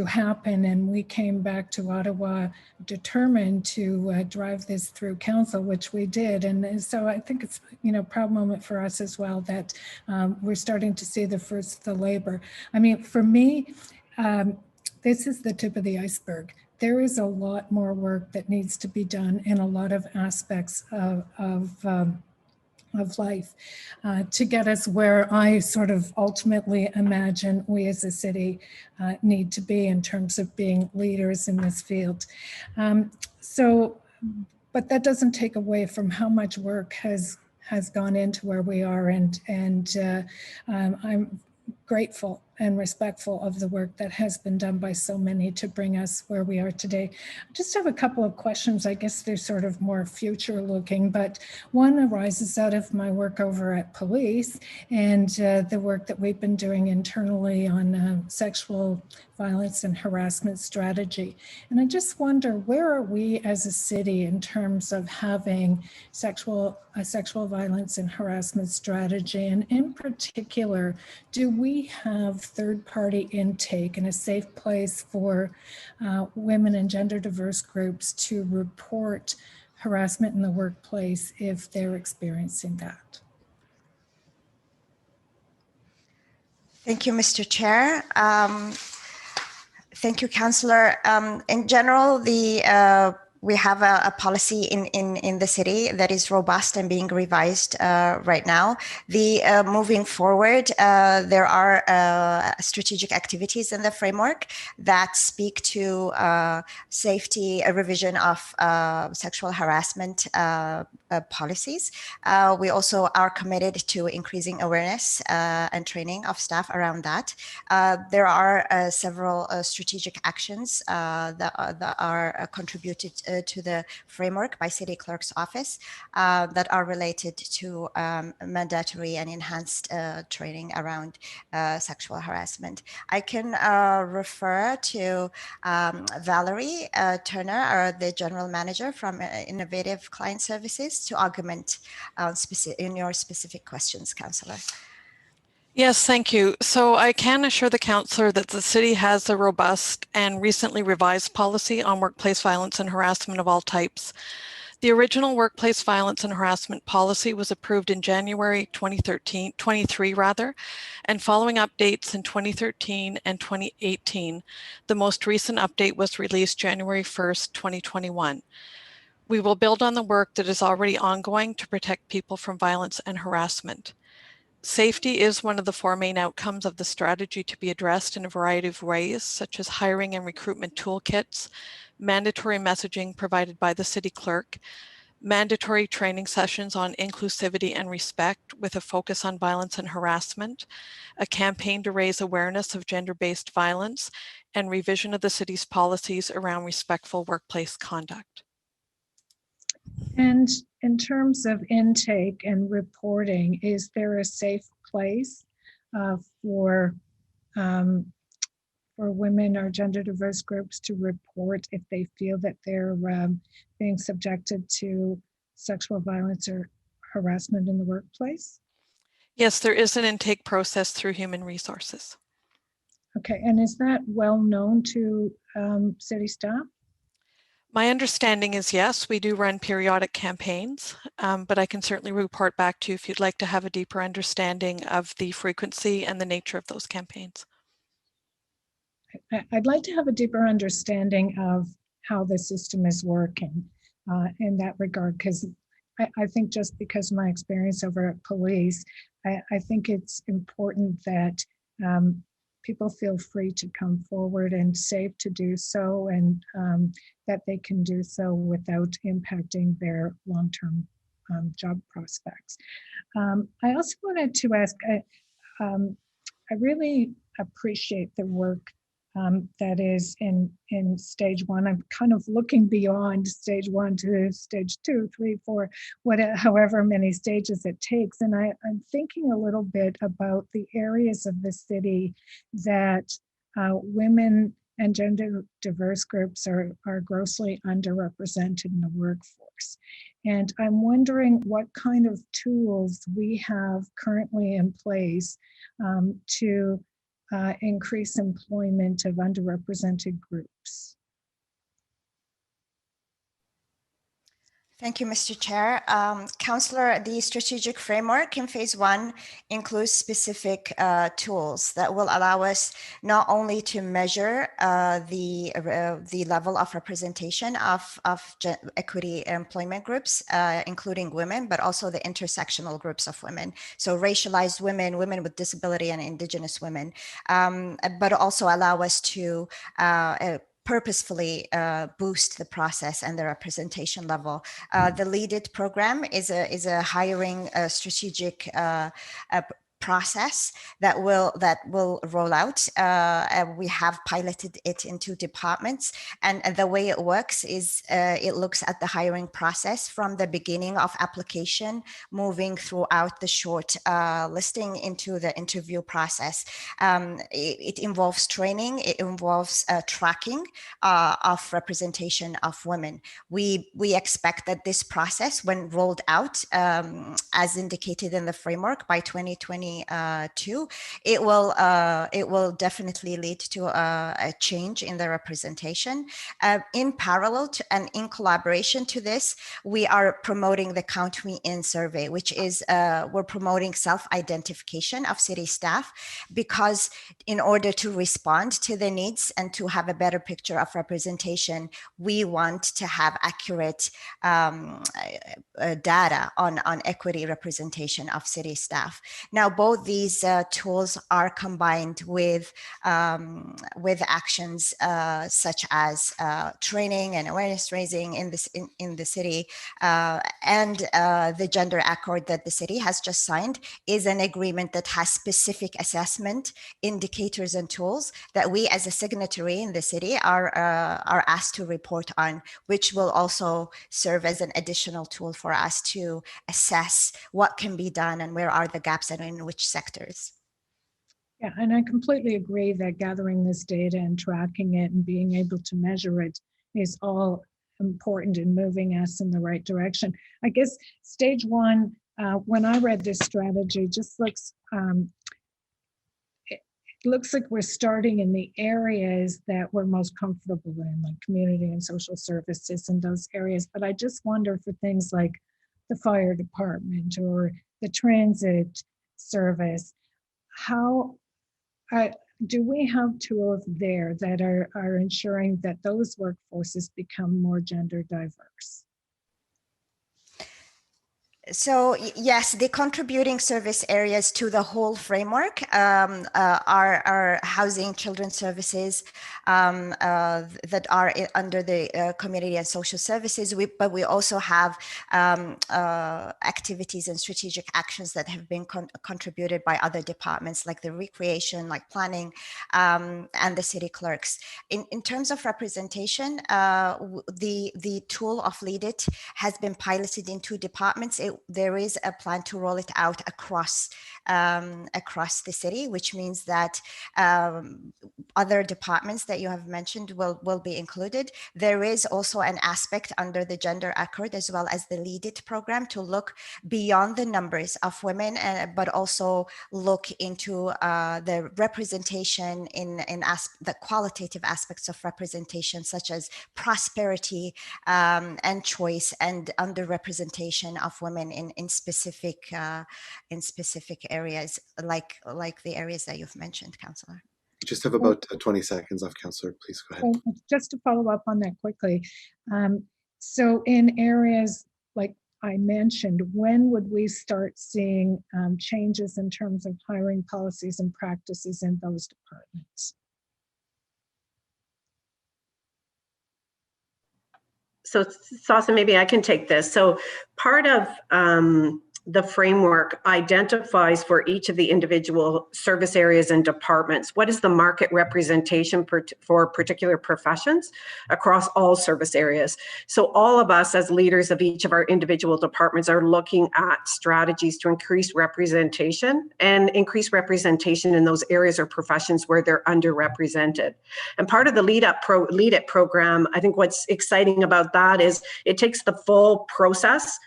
happen. And we came back to Ottawa determined to drive this through council, which we did. And so I think it's, you know, a proud moment for us as well that we're starting to see the fruits of the labor. I mean, for me, this is the tip of the iceberg. There is a lot more work that needs to be done in a lot of aspects of life to get us where I sort of ultimately imagine we as a city need to be in terms of being leaders in this field. But that doesn't take away from how much work has gone into where we are, and I'm grateful and respectful of the work that has been done by so many to bring us where we are today. I just have a couple of questions. I guess they're sort of more future looking, but one arises out of my work over at police and the work that we've been doing internally on sexual violence and harassment strategy. And I just wonder, where are we as a city in terms of having a sexual violence and harassment strategy? And in particular, do we have third-party intake and a safe place for women and gender diverse groups to report harassment in the workplace if they're experiencing that? Thank you, Mr. Chair. Thank you, Councillor. In general, we have a policy in the city that is robust and being revised right now. Moving forward, there are strategic activities in the framework that speak to safety, a revision of sexual harassment policies. We also are committed to increasing awareness and training of staff around that. There are several strategic actions that are contributed to the framework by City Clerk's Office that are related to mandatory and enhanced training around sexual harassment. I can refer to Valerie Turner, the General Manager from Innovative Client Services, to augment in your specific questions, Councillor. Yes, thank you. So I can assure the councillor that the city has a robust and recently revised policy on workplace violence and harassment of all types. The original workplace violence and harassment policy was approved in January 23 rather, and following updates in 2013 and 2018, the most recent update was released January 1st, 2021. We will build on the work that is already ongoing to protect people from violence and harassment. Safety is one of the 4 main outcomes of the strategy to be addressed in a variety of ways, such as hiring and recruitment toolkits, mandatory messaging provided by the city clerk, mandatory training sessions on inclusivity and respect with a focus on violence and harassment, a campaign to raise awareness of gender-based violence, and revision of the city's policies around respectful workplace conduct. And in terms of intake and reporting, is there a safe place for women or gender diverse groups to report if they feel that they're being subjected to sexual violence or harassment in the workplace? Yes, there is an intake process through Human Resources. Okay, and is that well known to city staff? My understanding is yes, we do run periodic campaigns, but I can certainly report back to you if you'd like to have a deeper understanding of the frequency and the nature of those campaigns. I'd like to have a deeper understanding of how the system is working in that regard, because I think just because of my experience over at police, I think it's important that people feel free to come forward and safe to do so, and that they can do so without impacting their long-term job prospects. I also wanted to ask, I really appreciate the work that is in stage one. I'm kind of looking beyond stage one to stage 2, 3, 4, however many stages it takes. And I'm thinking a little bit about the areas of the city that women and gender diverse groups are grossly underrepresented in the workforce. And I'm wondering what kind of tools we have currently in place to increase employment of underrepresented groups. Thank you, Mr. Chair. Councillor, the strategic framework in phase 1 includes specific tools that will allow us not only to measure the level of representation of equity employment groups, including women, but also the intersectional groups of women. So racialized women, women with disability, and Indigenous women, but also allow us to purposefully boost the process and the representation level. The Lead It program is a hiring strategic process that will roll out. We have piloted it in 2 departments, and the way it works is it looks at the hiring process from the beginning of application, moving throughout the short listing into the interview process. It involves training, it involves tracking of representation of women. We expect that this process, when rolled out, as indicated in the framework by 2022, it will definitely lead to a change in the representation. In parallel to, and in collaboration to this, we are promoting the Count Me In survey, which is we're promoting self-identification of city staff, because in order to respond to the needs and to have a better picture of representation, we want to have accurate data on equity representation of city staff. Now, both these tools are combined with actions such as training and awareness raising in the city, and the gender accord that the city has just signed is an agreement that has specific assessment indicators and tools that we as a signatory in the city are asked to report on, which will also serve as an additional tool for us to assess what can be done and where are the gaps and in which sectors. Yeah, and I completely agree that gathering this data and tracking it and being able to measure it is all important in moving us in the right direction. I guess stage 1, when I read this strategy, just looks it looks like we're starting in the areas that we're most comfortable in, like community and social services and those areas. But I just wonder for things like the fire department or the transit service, how do we have tools there that are ensuring that those workforces become more gender diverse? So yes, the contributing service areas to the whole framework are housing, children's services that are under the community and social services. But we also have activities and strategic actions that have been contributed by other departments, like the recreation, like planning, and the city clerks. In terms of representation, the tool of Lead It has been piloted in 2 departments. There is a plan to roll it out across the city, which means that other departments that you have mentioned will be included. There is also an aspect under the gender accord, as well as the Lead It program, to look beyond the numbers of women, but also look into the representation in the qualitative aspects of representation, such as prosperity and choice, and underrepresentation of women in specific areas, like the areas that you've mentioned, Councillor. just have about 20 seconds left, Councillor. Please go ahead. Just to follow up on that quickly. So in areas like I mentioned, when would we start seeing changes in terms of hiring policies and practices in those departments? So Sasa, maybe I can take this. So part of the framework identifies for each of the individual service areas and departments, what is the market representation for particular professions across all service areas. So all of us as leaders of each of our individual departments are looking at strategies to increase representation in those areas or professions where they're underrepresented. And part of the Lead It program, I think what's exciting about that is it takes the full process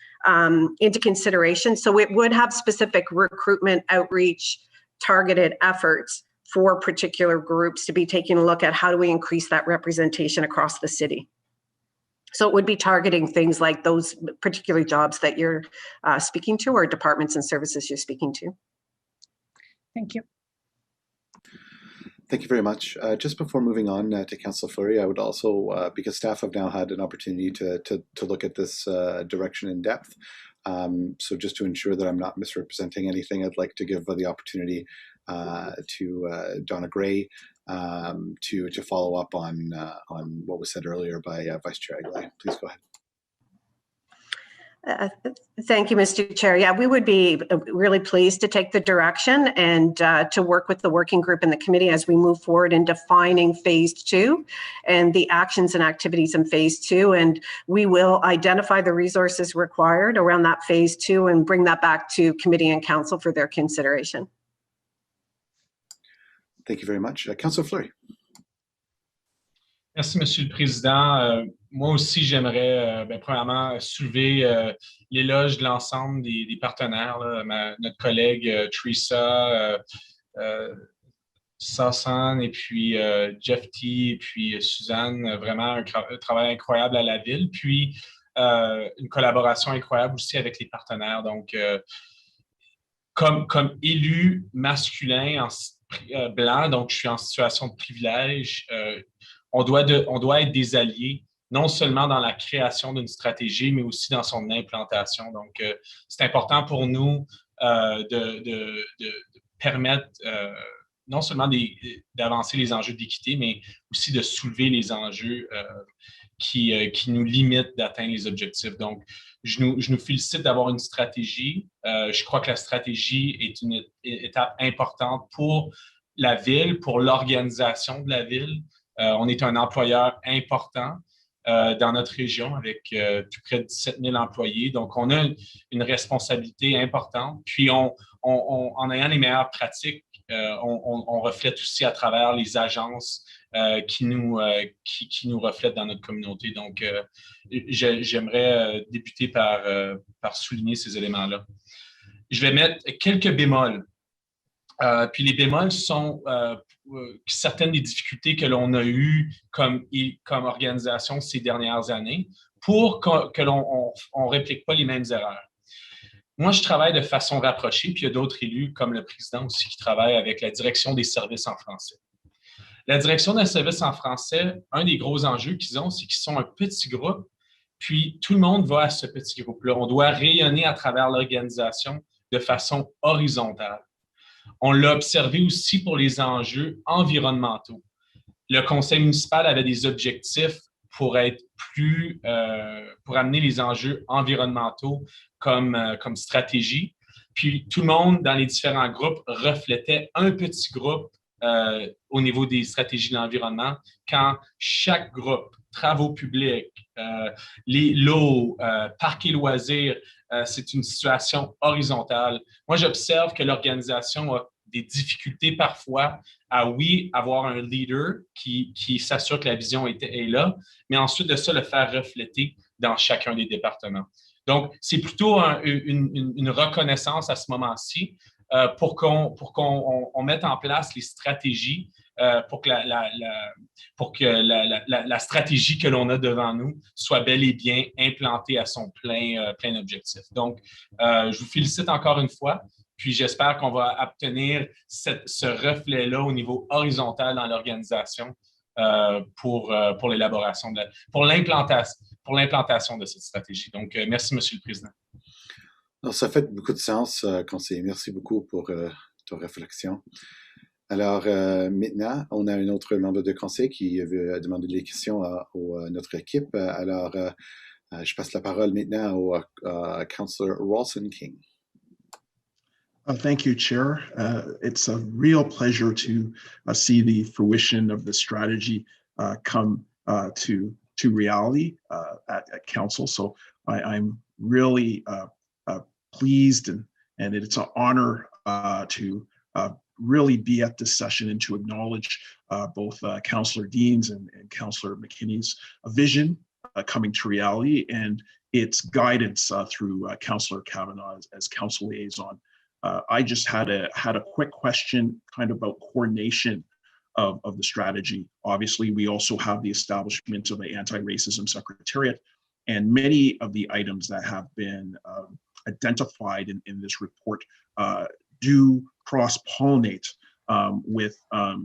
into consideration. So it would have specific recruitment outreach targeted efforts for particular groups to be taking a look at how do we increase that representation across the city. So it would be targeting things like those particular jobs that you're speaking to or departments and services you're speaking to. Thank you. Thank you very much. Just before moving on to Councillor Fleury, I would also, because staff have now had an opportunity to look at this direction in depth, so just to ensure that I'm not misrepresenting anything, I'd like to give the opportunity to Donna Gray to follow up on what was said earlier by Vice Chair Aguilera. Please go ahead. Thank you, Mr. Chair. Yeah, we would be really pleased to take the direction and to work with the working group and the committee as we move forward in defining phase 2 and the actions and activities in phase 2. And we will identify the resources required around that phase 2 and bring that back to committee and council for their consideration. Thank you very much. Councillor Fleury. Merci, Monsieur le Président. Moi aussi, j'aimerais premièrement soulever l'éloge de l'ensemble des partenaires, là, notre collègue Teresa, Sasan et puis Jeff T et puis Suzanne, vraiment un travail incroyable à la ville, puis une collaboration incroyable aussi avec les partenaires. Donc, comme élu masculin blanc, donc je suis en situation de privilège, on doit être des alliés, non seulement dans la création d'une stratégie, mais aussi dans son implantation. Donc, c'est important pour nous de permettre non seulement d'avancer les enjeux d'équité, mais aussi de soulever les enjeux qui nous limitent d'atteindre les objectifs. Donc, je nous félicite d'avoir une stratégie. Je crois que la stratégie est une étape importante pour la ville, pour l'organisation de la ville. On est un employeur important dans notre région avec plus près de 17 000 employés. Donc, on a une responsabilité importante. Puis, en ayant les meilleures pratiques, on reflète aussi à travers les agences qui nous reflètent dans notre communauté. Donc, j'aimerais débuter par souligner ces éléments-là. Je vais mettre quelques bémols. Puis les bémols sont certaines des difficultés que l'on a eues comme organisation ces dernières années pour que l'on ne réplique pas les mêmes erreurs. Moi, je travaille de façon rapprochée, puis il y a d'autres élus, comme le président aussi, qui travaillent avec la direction des services en français. La direction des services en français, un des gros enjeux qu'ils ont, c'est qu'ils sont un petit groupe, puis tout le monde va à ce petit groupe-là. On doit rayonner à travers l'organisation de façon horizontale. On l'a observé aussi pour les enjeux environnementaux. Le conseil municipal avait des objectifs pour amener les enjeux environnementaux comme stratégie. Puis tout le monde dans les différents groupes reflétait un petit groupe au niveau des stratégies de l'environnement, quand chaque groupe, travaux publics, l'eau, parcs et loisirs, c'est une situation horizontale. Moi, j'observe que l'organisation a des difficultés parfois à, oui, avoir un leader qui s'assure que la vision est là, mais ensuite de ça, le faire refléter dans chacun des départements. Donc, c'est plutôt une reconnaissance à ce moment-ci pour qu'on mette en place les stratégies pour que la stratégie que l'on a devant nous soit bel et bien implantée à son plein objectif. Donc, je vous félicite encore une fois. Puis j'espère qu'on va obtenir ce reflet-là au niveau horizontal dans l'organisation pour l'élaboration, pour l'implantation de cette stratégie. Donc, merci, Monsieur le Président. Alors, ça fait beaucoup de sens, conseiller. Merci beaucoup pour ta réflexion. Alors, maintenant, on a un autre membre de conseil qui veut demander des questions à notre équipe. Alors, je passe la parole maintenant au Councillor Ralston King. Thank you, Chair. It's a real pleasure to see the fruition of the strategy come to reality at Council. So I'm really pleased and it's an honor to really be at this session and to acknowledge both Councillor Dean's and Councillor McKinney's vision coming to reality and its guidance through Councillor Kavanagh as Council liaison. I just had a quick question kind of about coordination of the strategy. Obviously, we also have the establishment of the Anti-Racism Secretariat, and many of the items that have been identified in this report do cross-pollinate with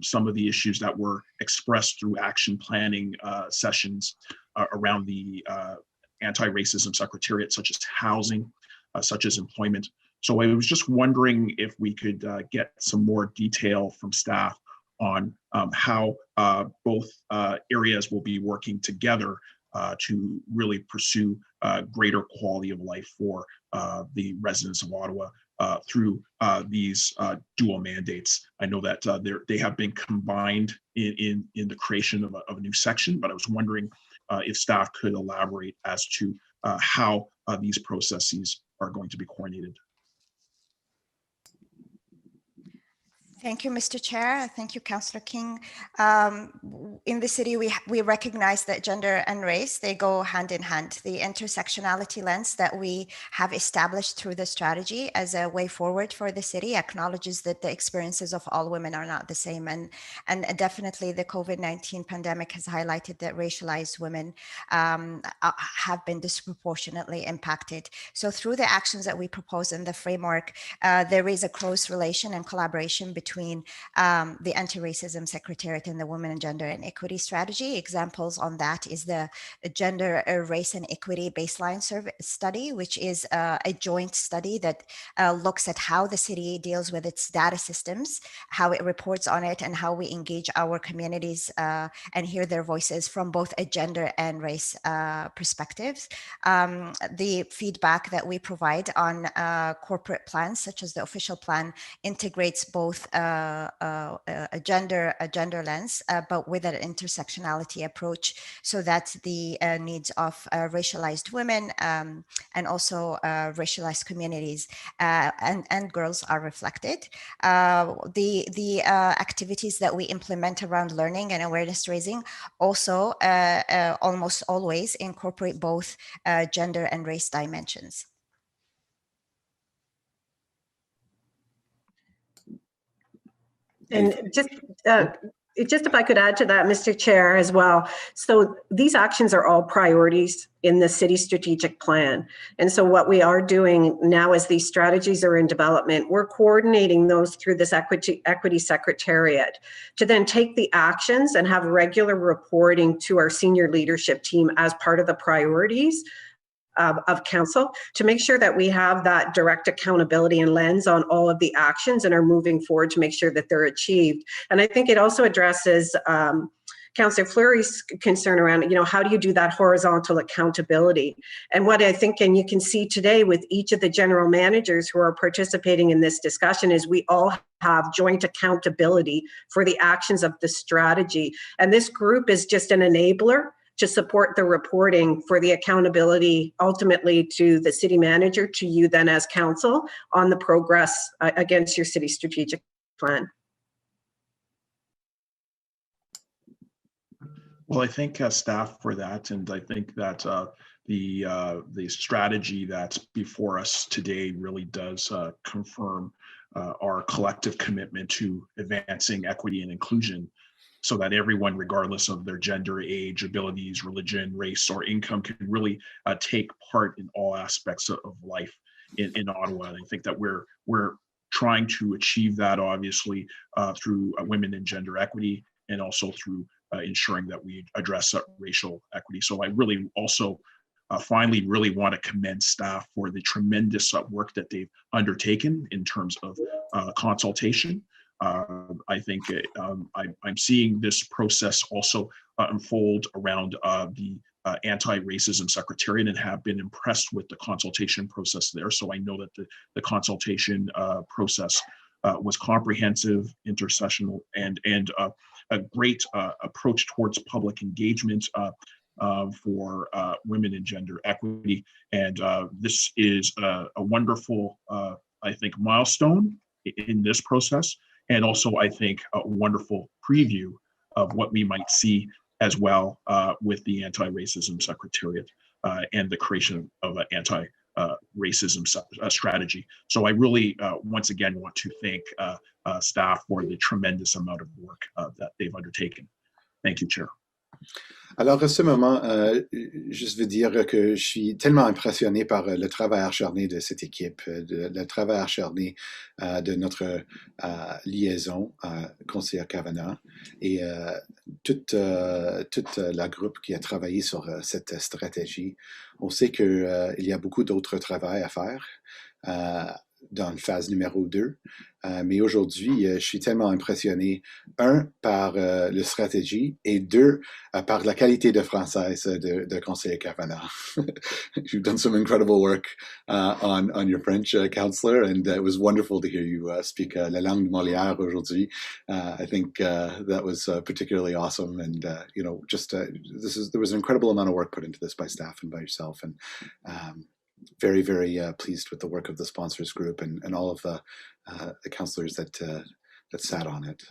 some of the issues that were expressed through action planning sessions around the Anti-Racism Secretariat, such as housing, such as employment. So I was just wondering if we could get some more detail from staff on how both areas will be working together to really pursue greater quality of life for the residents of Ottawa through these dual mandates. I know that they have been combined in the creation of a new section, but I was wondering if staff could elaborate as to how these processes are going to be coordinated. Thank you, Mr. Chair. Thank you, Councillor King. In the city, we recognize that gender and race, they go hand in hand. The intersectionality lens that we have established through the strategy as a way forward for the city acknowledges that the experiences of all women are not the same. And definitely the COVID-19 pandemic has highlighted that racialized women have been disproportionately impacted. So through the actions that we propose in the framework, there is a close relation and collaboration between the Anti-Racism Secretariat and the Women and Gender and Equity Strategy. Examples on that is the Gender, Race and Equity Baseline Study, which is a joint study that looks at how the city deals with its data systems, how it reports on it, and how we engage our communities and hear their voices from both a gender and race perspectives. The feedback that we provide on corporate plans, such as the official plan, integrates both a gender lens, but with an intersectionality approach, so that the needs of racialized women and also racialized communities and girls are reflected. The activities that we implement around learning and awareness raising also almost always incorporate both gender and race dimensions. And just if I could add to that, Mr. Chair, as well. So these actions are all priorities in the city strategic plan. And so what we are doing now as these strategies are in development, we're coordinating those through this equity secretariat to then take the actions and have regular reporting to our senior leadership team as part of the priorities of council, to make sure that we have that direct accountability and lens on all of the actions and are moving forward to make sure that they're achieved. And I think it also addresses Councillor Fleury's concern around, how do you do that horizontal accountability? And what I think, and you can see today with each of the general managers who are participating in this discussion, is we all have joint accountability for the actions of the strategy. And this group is just an enabler to support the reporting for the accountability ultimately to the city manager, to you then as council, on the progress against your city strategic plan. Well, I thank staff for that, and I think that the strategy that's before us today really does confirm our collective commitment to advancing equity and inclusion, so that everyone, regardless of their gender, age, abilities, religion, race, or income, can really take part in all aspects of life in Ottawa. And I think that we're trying to achieve that, obviously, through women and gender equity, and also through ensuring that we address racial equity. So I really also finally really want to commend staff for the tremendous work that they've undertaken in terms of consultation. I think I'm seeing this process also unfold around the anti-racism secretariat, and have been impressed with the consultation process there. So I know that the consultation process was comprehensive, intersessional, and a great approach towards public engagement for women and gender equity. And this is a wonderful, I think, milestone in this process, and also I think a wonderful preview of what we might see as well with the anti-racism secretariat and the creation of an anti-racism strategy. So I really, once again, want to thank staff for the tremendous amount of work that they've undertaken. Thank you, Chair. Alors, à ce moment, juste veux dire que je suis tellement impressionné par le travail acharné de cette équipe, le travail acharné de notre liaison, conseillère Kavanagh, et toute la groupe qui a travaillé sur cette stratégie. On sait qu'il y a beaucoup d'autres travail à faire dans la phase numéro 2. Mais aujourd'hui, je suis tellement impressionné, un, par la stratégie, et deux, par la qualité de française de conseiller Kavanagh. You've done some incredible work on your French, Councillor, and it was wonderful to hear you speak la langue de Molière aujourd'hui. I think that was particularly awesome, and you know, just there was an incredible amount of work put into this by staff and by yourself, and very, very pleased with the work of the sponsors group and all of the councillors that sat on it.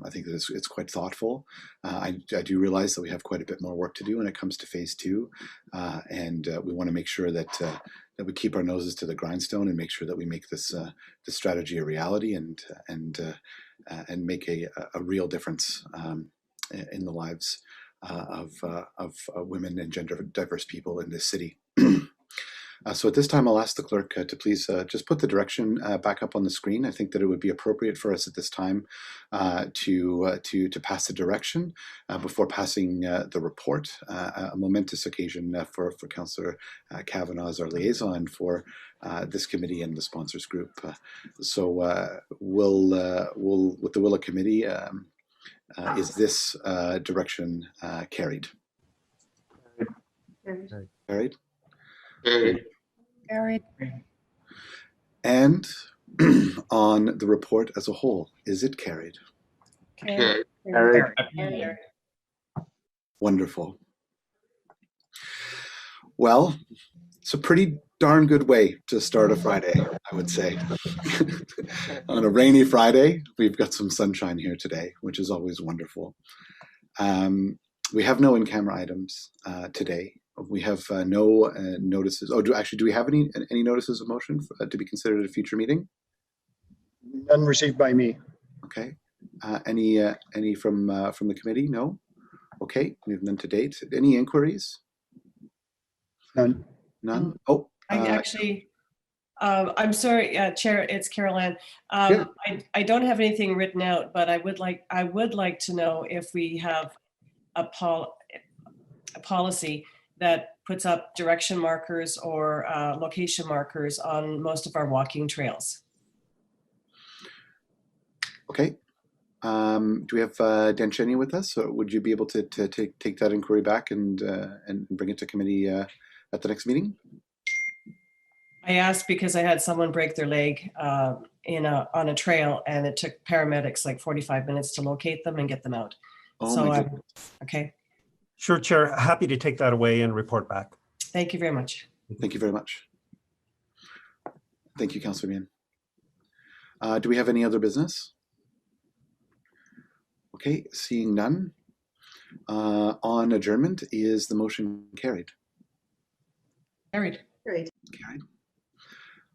I think that it's quite thoughtful. I do realize that we have quite a bit more work to do when it comes to phase 2, and we want to make sure that we keep our noses to the grindstone and make sure that we make this strategy a reality and make a real difference in the lives of women and gender diverse people in this city. So at this time, I'll ask the clerk to please just put the direction back up on the screen. I think that it would be appropriate for us at this time to pass the direction before passing the report. A momentous occasion for Councillor Kavanagh as our liaison for this committee and the sponsors group. So we'll with the will of committee, is this direction carried? Carried. Carried. And on the report as a whole, is it carried? Carried. Carried. Wonderful. Well, it's a pretty darn good way to start a Friday, I would say. On a rainy Friday, we've got some sunshine here today, which is always wonderful. We have no in-camera items today. We have no notices. Oh, do we have any notices of motion to be considered at a future meeting? None received by me. Okay. Any from the committee? No. Okay. We have none to date. Any inquiries? None. None. Oh. I'm sorry, Chair. It's Carol Ann. Yeah. I don't have anything written out, but I would like to know if we have a policy that puts up direction markers or location markers on most of our walking trails. Okay. Do we have Dencheni with us, or would you be able to take that inquiry back and bring it to committee at the next meeting? I asked because I had someone break their leg on a trail, and it took paramedics like 45 minutes to locate them and get them out. Oh, so my goodness. Okay. Sure, Chair. Happy to take that away and report back. Thank you very much. Thank you very much. Thank you, Councillor Meehan. Do we have any other business? Okay, seeing none. On adjournment, is the motion carried? Carried. Great. Carried.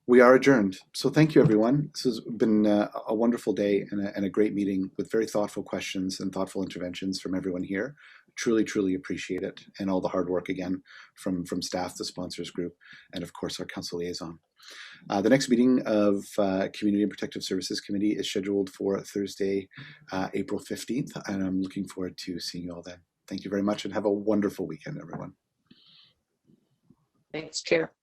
We are adjourned. So thank you, everyone. This has been a wonderful day and a great meeting with very thoughtful questions and thoughtful interventions from everyone here. Truly, truly appreciate it. And all the hard work again from staff, the sponsors group, and of course our council liaison. The next meeting of Community and Protective Services Committee is scheduled for Thursday, April 15th, and I'm looking forward to seeing you all then. Thank you very much and have a wonderful weekend, everyone. Thanks, Chair.